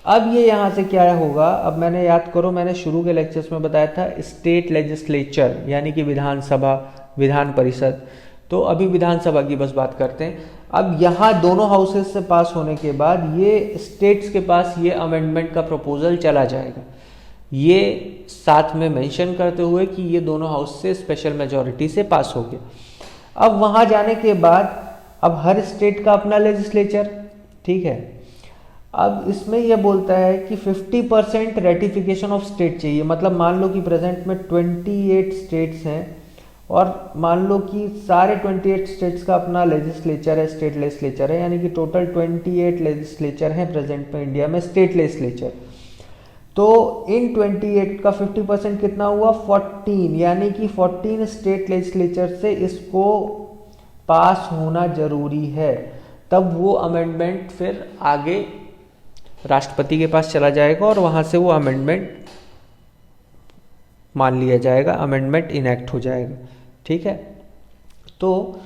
अब ये यहाँ से क्या होगा, अब मैंने याद करो, मैंने शुरू के लेक्चर्स में बताया था स्टेट लेजिस्लेचर यानी कि विधानसभा, विधान परिषद। तो अभी विधानसभा की बस बात करते हैं। अब यहाँ दोनों हाउसेस से पास होने के बाद ये स्टेट्स के पास ये अमेंडमेंट का प्रपोजल चला जाएगा, ये साथ में मेंशन करते हुए कि ये दोनों हाउस से स्पेशल मेजॉरिटी से पास हो गया। अब वहाँ जाने के बाद अब हर स्टेट का अपना लेजिस्लेचर, ठीक है। अब इसमें यह बोलता है कि 50% रेटिफिकेशन ऑफ स्टेट चाहिए, मतलब मान लो कि प्रेजेंट में 28 स्टेट्स हैं और मान लो कि सारे 28 स्टेट्स का अपना लेजिस्लेचर है, स्टेट लेजिस्लेचर है, यानी कि टोटल 28 लेजिस्लेचर हैं प्रेजेंट में इंडिया में, स्टेट लेजिस्लेचर। तो इन 28 का 50% कितना हुआ, 14, यानी कि 14 स्टेट लेजिस्लेचर से इसको पास होना जरूरी है, तब वो अमेंडमेंट फिर आगे राष्ट्रपति के पास चला जाएगा और वहां से वो अमेंडमेंट मान लिया जाएगा, अमेंडमेंट इनैक्ट हो जाएगा, ठीक है। तो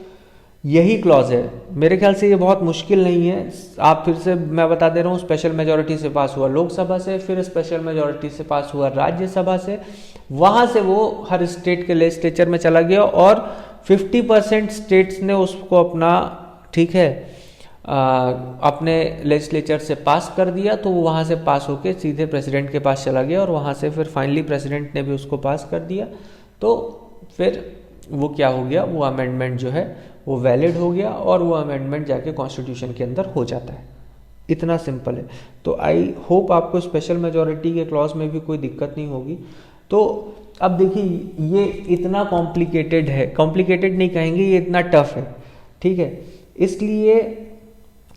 यही क्लॉज है, मेरे ख्याल से ये बहुत मुश्किल नहीं है। आप फिर से मैं बता दे रहा हूँ, स्पेशल मेजॉरिटी से पास हुआ लोकसभा से, फिर स्पेशल मेजॉरिटी से पास हुआ राज्यसभा से, वहाँ से वो हर स्टेट के लेजिस्लेचर में चला गया और 50% स्टेट्स ने उसको अपना, ठीक है, अपने लेजिस्लेचर से पास कर दिया। तो वो वहाँ से पास होके सीधे प्रेसिडेंट के पास चला गया और वहाँ से फिर फाइनली प्रेसिडेंट ने भी उसको पास कर दिया। तो फिर वो क्या हो गया, वो अमेंडमेंट जो है वो वैलिड हो गया और वो अमेंडमेंट जाके कॉन्स्टिट्यूशन के अंदर हो जाता है। इतना सिंपल है। तो आई होप आपको स्पेशल मेजॉरिटी के क्लॉज में भी कोई दिक्कत नहीं होगी। तो अब देखिए ये इतना कॉम्प्लिकेटेड है, कॉम्प्लिकेटेड नहीं कहेंगे, ये इतना टफ है, ठीक है। इसलिए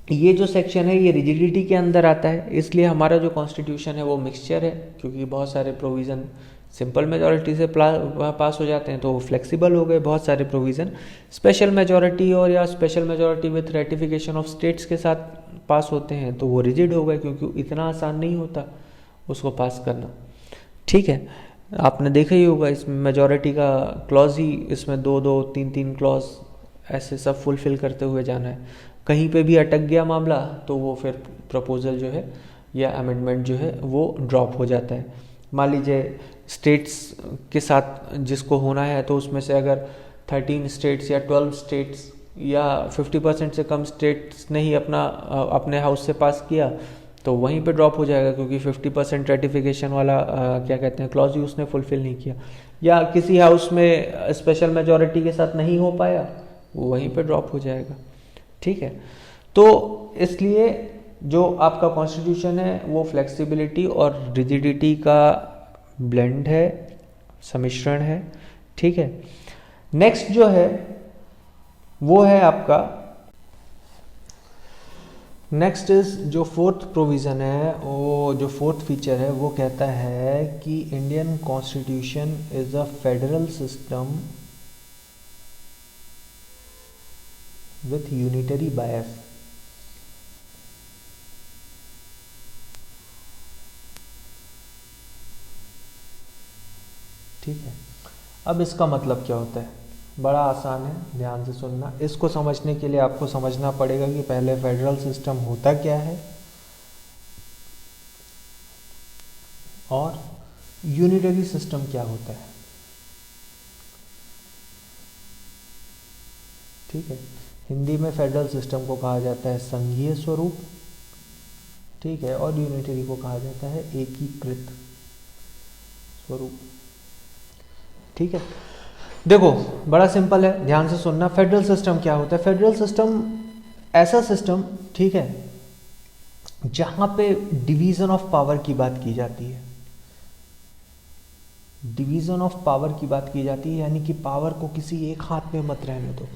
ये जो सेक्शन है ये रिजिडिटी के अंदर आता है, इसलिए हमारा जो कॉन्स्टिट्यूशन है वो मिक्सचर है, क्योंकि बहुत सारे प्रोविज़न सिंपल मेजॉरिटी से पास हो जाते हैं तो वो फ्लेक्सिबल हो गए, बहुत सारे प्रोविज़न स्पेशल मेजॉरिटी और या special majority with ratification of states के साथ पास होते हैं तो वो रिजिड हो गए, क्योंकि इतना आसान नहीं होता उसको पास करना, ठीक है। आपने देखा ही होगा इसमें मेजॉरिटी का क्लॉज ही इसमें 2-2, 3-3 क्लॉज ऐसे सब फुलफिल करते हुए जाना है। कहीं पे भी अटक गया मामला तो वो फिर प्रपोजल जो है या अमेंडमेंट जो है वो ड्रॉप हो जाता है। मान लीजिए स्टेट्स के साथ जिसको होना है तो उसमें से अगर 13 स्टेट्स या 12 स्टेट्स या 50% से कम स्टेट्स ने ही अपने हाउस से पास किया तो वहीं पे ड्रॉप हो जाएगा, क्योंकि 50% रेटिफिकेशन वाला क्या कहते हैं क्लॉज ही उसने फुलफिल नहीं किया, या किसी हाउस में स्पेशल मेजॉरिटी के साथ नहीं हो पाया, वो वहीं पे ड्रॉप हो जाएगा। ठीक है, तो इसलिए जो आपका कॉन्स्टिट्यूशन है वो फ्लेक्सिबिलिटी और रिजिडिटी का ब्लेंड है, सम्मिश्रण है। ठीक है, नेक्स्ट जो है वो है आपका, नेक्स्ट इज जो फोर्थ प्रोविज़न है, वो जो फोर्थ फीचर है वो कहता है कि Indian constitution is a federal system with unitary बायस। ठीक है, अब इसका मतलब क्या होता है, बड़ा आसान है, ध्यान से सुनना। इसको समझने के लिए आपको समझना पड़ेगा कि पहले फेडरल सिस्टम होता क्या है और यूनिटरी सिस्टम क्या होता है। ठीक है, हिंदी में फेडरल सिस्टम को कहा जाता है संघीय स्वरूप। ठीक है, और यूनिटरी को कहा जाता है एकीकृत स्वरूप। ठीक है, देखो बड़ा सिंपल है, ध्यान से सुनना। फेडरल सिस्टम क्या होता है? फेडरल सिस्टम ऐसा सिस्टम, ठीक है, जहां पे डिवीजन ऑफ पावर की बात की जाती है। डिवीजन ऑफ पावर की बात की जाती है, यानी कि पावर को किसी एक हाथ में मत रहने दो,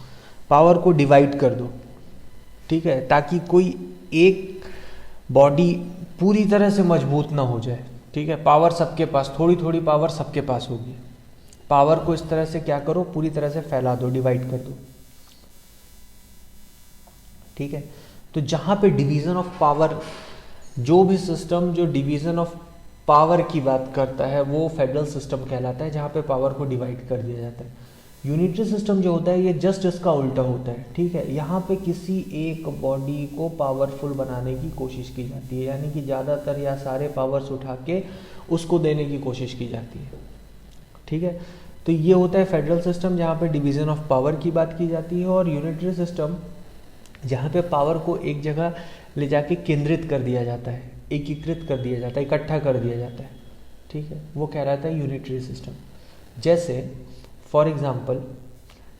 पावर को डिवाइड कर दो। ठीक है, ताकि कोई एक बॉडी पूरी तरह से मजबूत ना हो जाए। ठीक है, पावर सबके पास, थोड़ी थोड़ी पावर सबके पास होगी। पावर को इस तरह से क्या करो, पूरी तरह से फैला दो, डिवाइड कर दो। ठीक है, तो जहां पे डिवीजन ऑफ पावर, जो भी सिस्टम जो डिवीजन ऑफ पावर की बात करता है वो फेडरल सिस्टम कहलाता है, जहां पे पावर को डिवाइड कर दिया जाता है। यूनिटरी सिस्टम जो होता है ये जस्ट इसका उल्टा होता है। ठीक है, यहाँ पे किसी एक बॉडी को पावरफुल बनाने की कोशिश की जाती है, यानी कि ज़्यादातर या सारे पावर्स उठा के उसको देने की कोशिश की जाती है। ठीक है, तो ये होता है फेडरल सिस्टम, जहाँ पे डिवीजन ऑफ पावर की बात की जाती है। और यूनिटरी सिस्टम जहाँ पे पावर को एक जगह ले जाके केंद्रित कर दिया जाता है, एकीकृत कर दिया जाता है, इकट्ठा कर दिया जाता है। ठीक है, वो कहलाता है यूनिटरी सिस्टम। जैसे फॉर एग्जांपल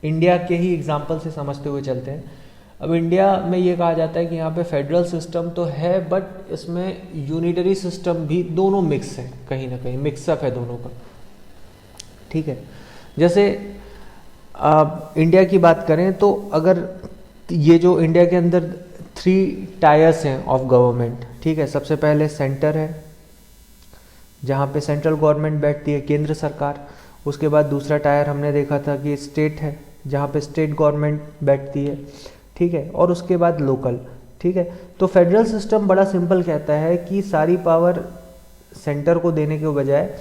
इंडिया के ही एग्जांपल से समझते हुए चलते हैं। अब इंडिया में ये कहा जाता है कि यहाँ पे फेडरल सिस्टम तो है, बट इसमें यूनिटरी सिस्टम भी, दोनों मिक्स है, कहीं ना कहीं मिक्सअप है दोनों का। ठीक है, जैसे इंडिया की बात करें तो अगर ये जो इंडिया के अंदर 3 टायर्स हैं ऑफ गवर्नमेंट। ठीक है, सबसे पहले सेंटर है, जहाँ पे सेंट्रल गवर्नमेंट बैठती है, केंद्र सरकार। उसके बाद दूसरा टायर हमने देखा था कि स्टेट है, जहाँ पे स्टेट गवर्नमेंट बैठती है। ठीक है, और उसके बाद लोकल। ठीक है, तो फेडरल सिस्टम बड़ा सिंपल कहता है कि सारी पावर सेंटर को देने के बजाय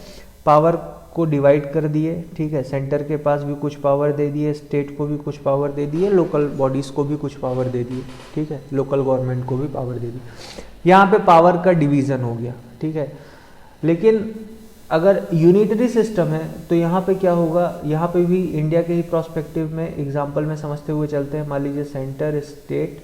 पावर को डिवाइड कर दिए। ठीक है, सेंटर के पास भी कुछ पावर दे दिए, स्टेट को भी कुछ पावर दे दिए, लोकल बॉडीज़ को भी कुछ पावर दे दिए। ठीक है, लोकल गवर्नमेंट को भी पावर दे दी। यहाँ पे पावर का डिवीज़न हो गया। ठीक है, लेकिन अगर यूनिटरी सिस्टम है तो यहाँ पे क्या होगा, यहाँ पे भी इंडिया के ही प्रोस्पेक्टिव में एग्जाम्पल में समझते हुए चलते हैं। मान लीजिए सेंटर, स्टेट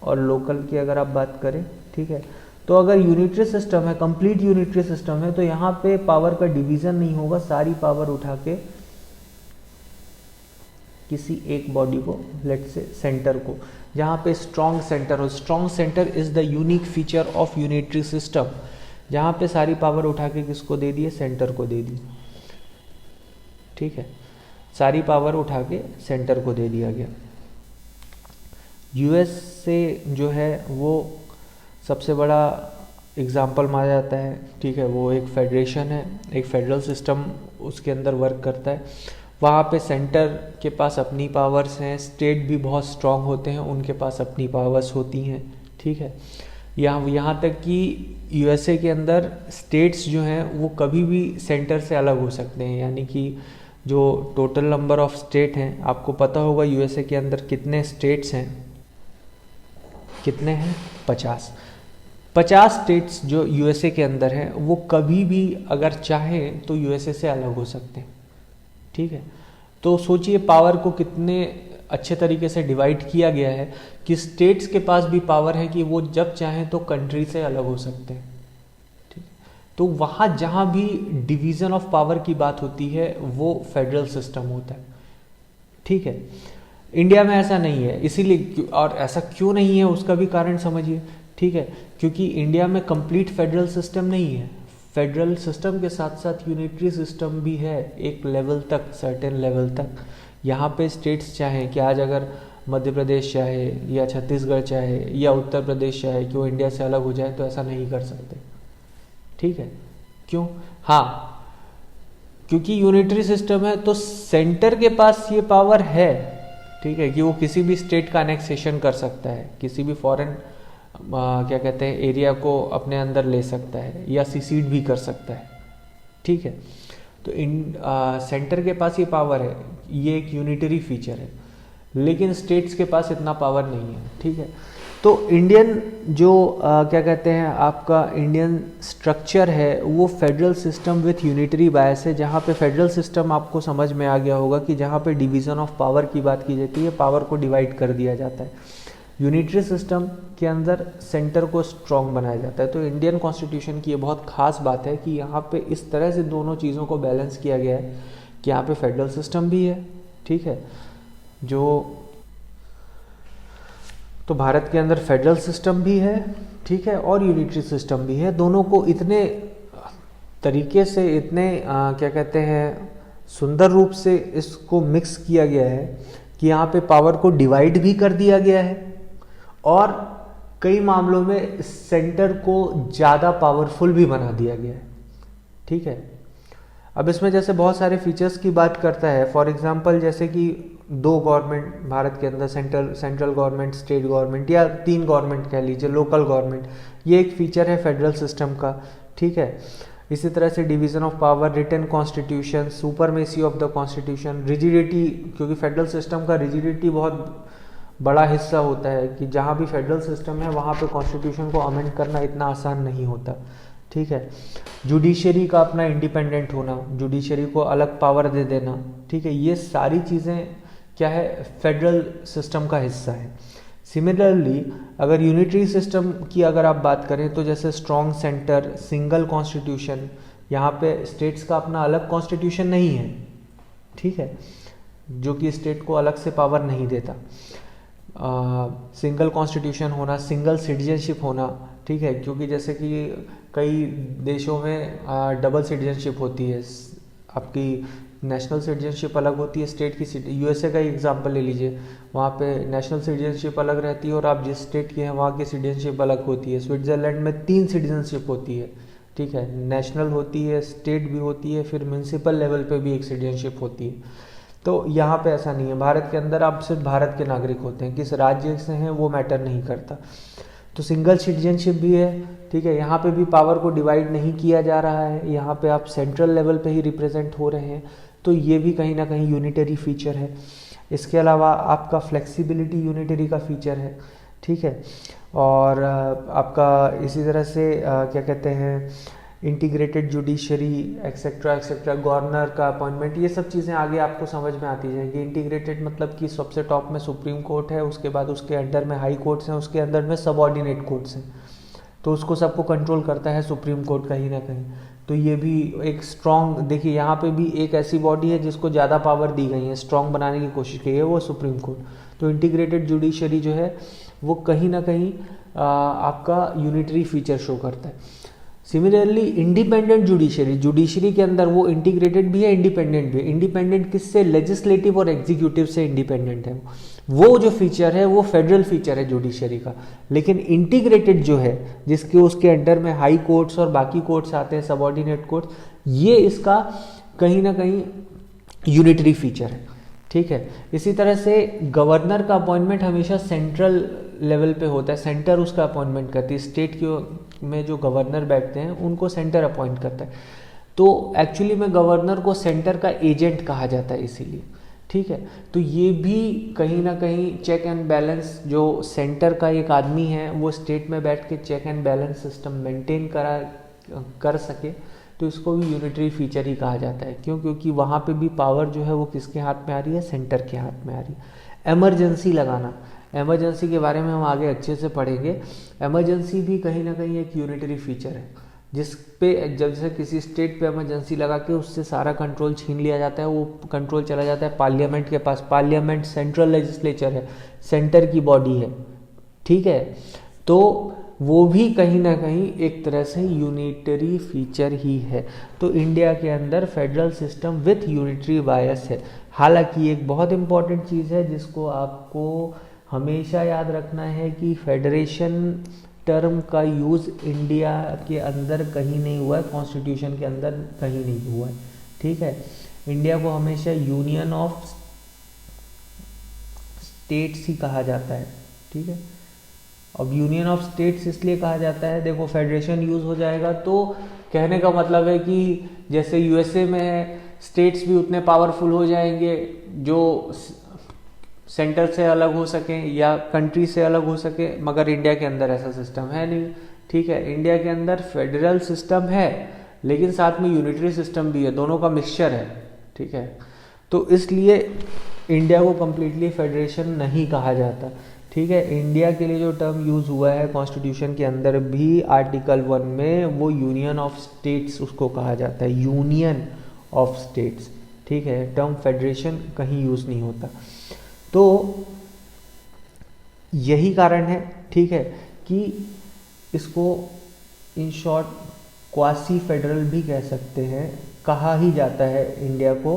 और लोकल की अगर आप बात करें। ठीक है, तो अगर यूनिटरी सिस्टम है, कंप्लीट यूनिटरी सिस्टम है, तो यहाँ पे पावर का डिवीजन नहीं होगा, सारी पावर उठा के किसी एक बॉडी को, लेट से सेंटर को, जहाँ पे स्ट्रॉन्ग सेंटर हो। Strong centre is the unique feature of unitary system, जहाँ पे सारी पावर उठा के किसको दे दिए, सेंटर को दे दी। ठीक है, सारी पावर उठा के सेंटर को दे दिया गया। यूएस से जो है वो सबसे बड़ा एग्जाम्पल माना जाता है। ठीक है, वो एक फेडरेशन है, एक फेडरल सिस्टम उसके अंदर वर्क करता है। वहाँ पे सेंटर के पास अपनी पावर्स हैं, स्टेट भी बहुत स्ट्रांग होते हैं, उनके पास अपनी पावर्स होती हैं। ठीक है, यहाँ तक कि यूएसए के अंदर स्टेट्स जो हैं वो कभी भी सेंटर से अलग हो सकते हैं, यानी कि जो टोटल नंबर ऑफ स्टेट हैं, आपको पता होगा यूएसए के अंदर कितने स्टेट्स हैं, कितने हैं, 50 स्टेट्स जो यूएसए के अंदर हैं वो कभी भी अगर चाहें तो यूएसए से अलग हो सकते हैं। ठीक है, तो सोचिए पावर को कितने अच्छे तरीके से डिवाइड किया गया है कि स्टेट्स के पास भी पावर है कि वो जब चाहें तो कंट्री से अलग हो सकते हैं। ठीक, तो वहाँ जहाँ भी डिवीज़न ऑफ पावर की बात होती है वो फेडरल सिस्टम होता है। ठीक है, इंडिया में ऐसा नहीं है, इसीलिए, और ऐसा क्यों नहीं है उसका भी कारण समझिए। ठीक है, क्योंकि इंडिया में कंप्लीट फेडरल सिस्टम नहीं है। फेडरल सिस्टम के साथ साथ यूनिटरी सिस्टम भी है एक लेवल तक, सर्टेन लेवल तक। यहाँ पे स्टेट्स चाहें कि आज अगर मध्य प्रदेश चाहे या छत्तीसगढ़ चाहे या उत्तर प्रदेश चाहे कि वो इंडिया से अलग हो जाए तो ऐसा नहीं कर सकते। ठीक है, क्यों? हाँ, क्योंकि यूनिटरी सिस्टम है तो सेंटर के पास ये पावर है, ठीक है, कि वो किसी भी स्टेट का अनेक्सेशन कर सकता है, किसी भी फॉरेन क्या कहते हैं एरिया को अपने अंदर ले सकता है या सीसीड भी कर सकता है। ठीक है, तो सेंटर के पास ये पावर है, ये एक यूनिटरी फीचर है, लेकिन स्टेट्स के पास इतना पावर नहीं है। ठीक है, तो इंडियन जो क्या कहते हैं आपका इंडियन स्ट्रक्चर है वो फेडरल सिस्टम विथ यूनिटरी बायस है, जहाँ पे फेडरल सिस्टम आपको समझ में आ गया होगा कि जहाँ पे डिवीज़न ऑफ पावर की बात की जाती है, पावर को डिवाइड कर दिया जाता है। यूनिटरी सिस्टम के अंदर सेंटर को स्ट्रॉन्ग बनाया जाता है। तो इंडियन कॉन्स्टिट्यूशन की ये बहुत खास बात है कि यहाँ पे इस तरह से दोनों चीज़ों को बैलेंस किया गया है कि यहाँ पे फेडरल सिस्टम भी है, ठीक है, जो तो भारत के अंदर फेडरल सिस्टम भी है, ठीक है, और यूनिटरी सिस्टम भी है। दोनों को इतने तरीके से, इतने क्या कहते हैं सुंदर रूप से इसको मिक्स किया गया है कि यहाँ पे पावर को डिवाइड भी कर दिया गया है और कई मामलों में सेंटर को ज़्यादा पावरफुल भी बना दिया गया है। ठीक है, अब इसमें जैसे बहुत सारे फीचर्स की बात करता है, फॉर एग्जांपल जैसे कि दो गवर्नमेंट भारत के अंदर, सेंट्रल गवर्नमेंट, स्टेट गवर्नमेंट, या तीन गवर्नमेंट कह लीजिए, लोकल गवर्नमेंट, ये एक फीचर है फेडरल सिस्टम का। ठीक है, इसी तरह से division of power, written constitution, supremacy of the constitution, rigidity, क्योंकि फेडरल सिस्टम का रिजिडिटी बहुत बड़ा हिस्सा होता है कि जहाँ भी फेडरल सिस्टम है वहाँ पे कॉन्स्टिट्यूशन को अमेंड करना इतना आसान नहीं होता। ठीक है, जुडिशरी का अपना इंडिपेंडेंट होना, जुडिशरी को अलग पावर दे देना, ठीक है, ये सारी चीज़ें क्या है, फेडरल सिस्टम का हिस्सा है। सिमिलरली अगर यूनिटरी सिस्टम की अगर आप बात करें तो जैसे स्ट्रॉन्ग सेंटर, सिंगल कॉन्स्टिट्यूशन, यहाँ पे स्टेट्स का अपना अलग कॉन्स्टिट्यूशन नहीं है, ठीक है, जो कि स्टेट को अलग से पावर नहीं देता। सिंगल कॉन्स्टिट्यूशन होना, सिंगल सिटीजनशिप होना, ठीक है, क्योंकि जैसे कि कई देशों में डबल सिटीजनशिप होती है, आपकी नेशनल सिटीजनशिप अलग होती है, स्टेट की, यूएसए का ही एग्जांपल ले लीजिए, वहाँ पे नेशनल सिटीजनशिप अलग रहती है और आप जिस स्टेट के हैं वहाँ की सिटीजनशिप अलग होती है। स्विट्ज़रलैंड में 3 सिटीजनशिप होती है, ठीक है, नेशनल होती है, स्टेट भी होती है, फिर म्यूनसिपल लेवल पे भी एक सिटीजनशिप होती है। तो यहाँ पे ऐसा नहीं है, भारत के अंदर आप सिर्फ भारत के नागरिक होते हैं, किस राज्य से हैं वो मैटर नहीं करता। तो सिंगल सिटीजनशिप भी है, ठीक है, यहाँ पे भी पावर को डिवाइड नहीं किया जा रहा है, यहाँ पे आप सेंट्रल लेवल पे ही रिप्रेजेंट हो रहे हैं, तो ये भी कहीं ना कहीं यूनिटरी फीचर है। इसके अलावा आपका फ्लेक्सिबिलिटी यूनिटरी का फीचर है, ठीक है, और आपका इसी तरह से क्या कहते हैं integrated judiciary etcetera etcetera, governor का अपॉइंटमेंट, ये सब चीज़ें आगे आपको समझ में आती जाएंगी। इंटीग्रेटेड मतलब कि सबसे टॉप में सुप्रीम कोर्ट है, उसके बाद उसके अंडर में हाई कोर्ट्स हैं, उसके अंदर में सबऑर्डिनेट कोर्ट्स हैं, तो उसको सबको कंट्रोल करता है सुप्रीम कोर्ट कहीं ना कहीं। तो ये भी एक स्ट्रॉन्ग, देखिए यहाँ पे भी एक ऐसी बॉडी है जिसको ज़्यादा पावर दी गई है, स्ट्रॉन्ग बनाने की कोशिश की है, वो सुप्रीम कोर्ट। तो इंटीग्रेटेड जुडिशरी जो है वो कहीं ना कहीं आपका यूनिटरी फीचर शो करता है। सिमिलरली इंडिपेंडेंट जुडिशरी, जुडिशरी के अंदर वो इंटीग्रेटेड भी है, इंडिपेंडेंट भी है। इंडिपेंडेंट किससे? लेजिस्लेटिव और एग्जीक्यूटिव से इंडिपेंडेंट है। वो जो फीचर है वो फेडरल फीचर है जुडिशरी का। लेकिन इंटीग्रेटेड जो है, जिसके उसके अंडर में हाई कोर्ट्स और बाकी कोर्ट्स आते हैं, सबऑर्डिनेट कोर्ट्स, ये इसका कहीं ना कहीं यूनिटरी फीचर है, ठीक है। इसी तरह से गवर्नर का अपॉइंटमेंट हमेशा सेंट्रल लेवल पे होता है, सेंटर उसका अपॉइंटमेंट करती है। स्टेट के में जो गवर्नर बैठते हैं उनको सेंटर अपॉइंट करता है। तो एक्चुअली में गवर्नर को सेंटर का एजेंट कहा जाता है इसीलिए, ठीक है। तो ये भी कहीं ना कहीं चेक एंड बैलेंस, जो सेंटर का एक आदमी है वो स्टेट में बैठ के check and balance system maintain कर सके, तो इसको भी यूनिटरी फीचर ही कहा जाता है। क्यों? क्योंकि वहाँ पे भी पावर जो है वो किसके हाथ में आ रही है? सेंटर के हाथ में आ रही है। इमरजेंसी लगाना, इमरजेंसी के बारे में हम आगे अच्छे से पढ़ेंगे। इमरजेंसी भी कहीं ना कहीं एक यूनिटरी फीचर है, जिस पे जब जैसे किसी स्टेट पे इमरजेंसी लगा के उससे सारा कंट्रोल छीन लिया जाता है, वो कंट्रोल चला जाता है पार्लियामेंट के पास। पार्लियामेंट सेंट्रल लेजिस्लेचर है, सेंटर की बॉडी है, ठीक है। तो वो भी कहीं ना कहीं एक तरह से यूनिटरी फीचर ही है। तो इंडिया के अंदर फेडरल सिस्टम विथ यूनिटरी बायस है। हालांकि एक बहुत इंपॉर्टेंट चीज़ है जिसको आपको हमेशा याद रखना है कि फेडरेशन टर्म का यूज़ इंडिया के अंदर कहीं नहीं हुआ है, कॉन्स्टिट्यूशन के अंदर कहीं नहीं हुआ है, ठीक है। इंडिया को हमेशा यूनियन ऑफ स्टेट्स ही कहा जाता है, ठीक है। अब यूनियन ऑफ स्टेट्स इसलिए कहा जाता है, देखो फेडरेशन यूज़ हो जाएगा तो कहने का मतलब है कि जैसे यूएसए में स्टेट्स भी उतने पावरफुल हो जाएंगे जो सेंटर से अलग हो सकें या कंट्री से अलग हो सके, मगर इंडिया के अंदर ऐसा सिस्टम है नहीं, ठीक है। इंडिया के अंदर फेडरल सिस्टम है लेकिन साथ में यूनिटरी सिस्टम भी है, दोनों का मिक्सचर है, ठीक है। तो इसलिए इंडिया को कम्प्लीटली फेडरेशन नहीं कहा जाता, ठीक है। इंडिया के लिए जो टर्म यूज़ हुआ है कॉन्स्टिट्यूशन के अंदर भी आर्टिकल 1 में, वो यूनियन ऑफ स्टेट्स उसको कहा जाता है, यूनियन ऑफ स्टेट्स, ठीक है। टर्म फेडरेशन कहीं यूज़ नहीं होता। तो यही कारण है, ठीक है, कि इसको इन शॉर्ट क्वासी फेडरल भी कह सकते हैं, कहा ही जाता है इंडिया को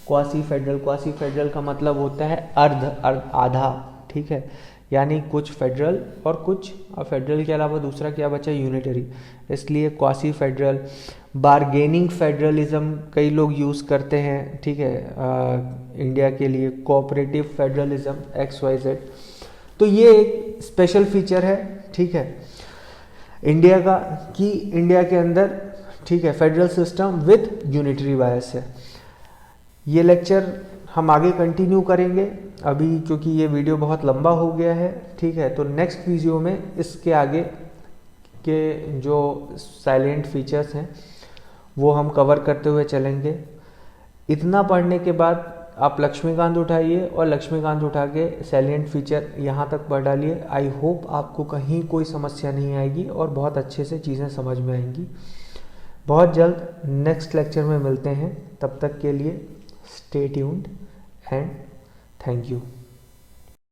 क्वासी फेडरल। क्वासी फेडरल का मतलब होता है आधा, ठीक है, यानी कुछ फेडरल और कुछ फेडरल के अलावा दूसरा क्या बचा, यूनिटरी, इसलिए क्वासी फेडरल। बारगेनिंग फेडरलिज्म कई लोग यूज़ करते हैं, ठीक है, इंडिया के लिए। Cooperative federalism XYZ। तो ये एक स्पेशल फीचर है, ठीक है, इंडिया का, कि इंडिया के अंदर, ठीक है, फेडरल सिस्टम विद यूनिटरी बायस है। ये लेक्चर हम आगे कंटिन्यू करेंगे अभी, क्योंकि ये वीडियो बहुत लंबा हो गया है, ठीक है। तो नेक्स्ट वीडियो में इसके आगे के जो साइलेंट फीचर्स हैं वो हम कवर करते हुए चलेंगे। इतना पढ़ने के बाद आप लक्ष्मीकांत उठाइए और लक्ष्मीकांत उठा के सैलिएंट फीचर यहाँ तक पढ़ डालिए। आई होप आपको कहीं कोई समस्या नहीं आएगी और बहुत अच्छे से चीज़ें समझ में आएंगी। बहुत जल्द नेक्स्ट लेक्चर में मिलते हैं, तब तक के लिए stay tuned and thank you.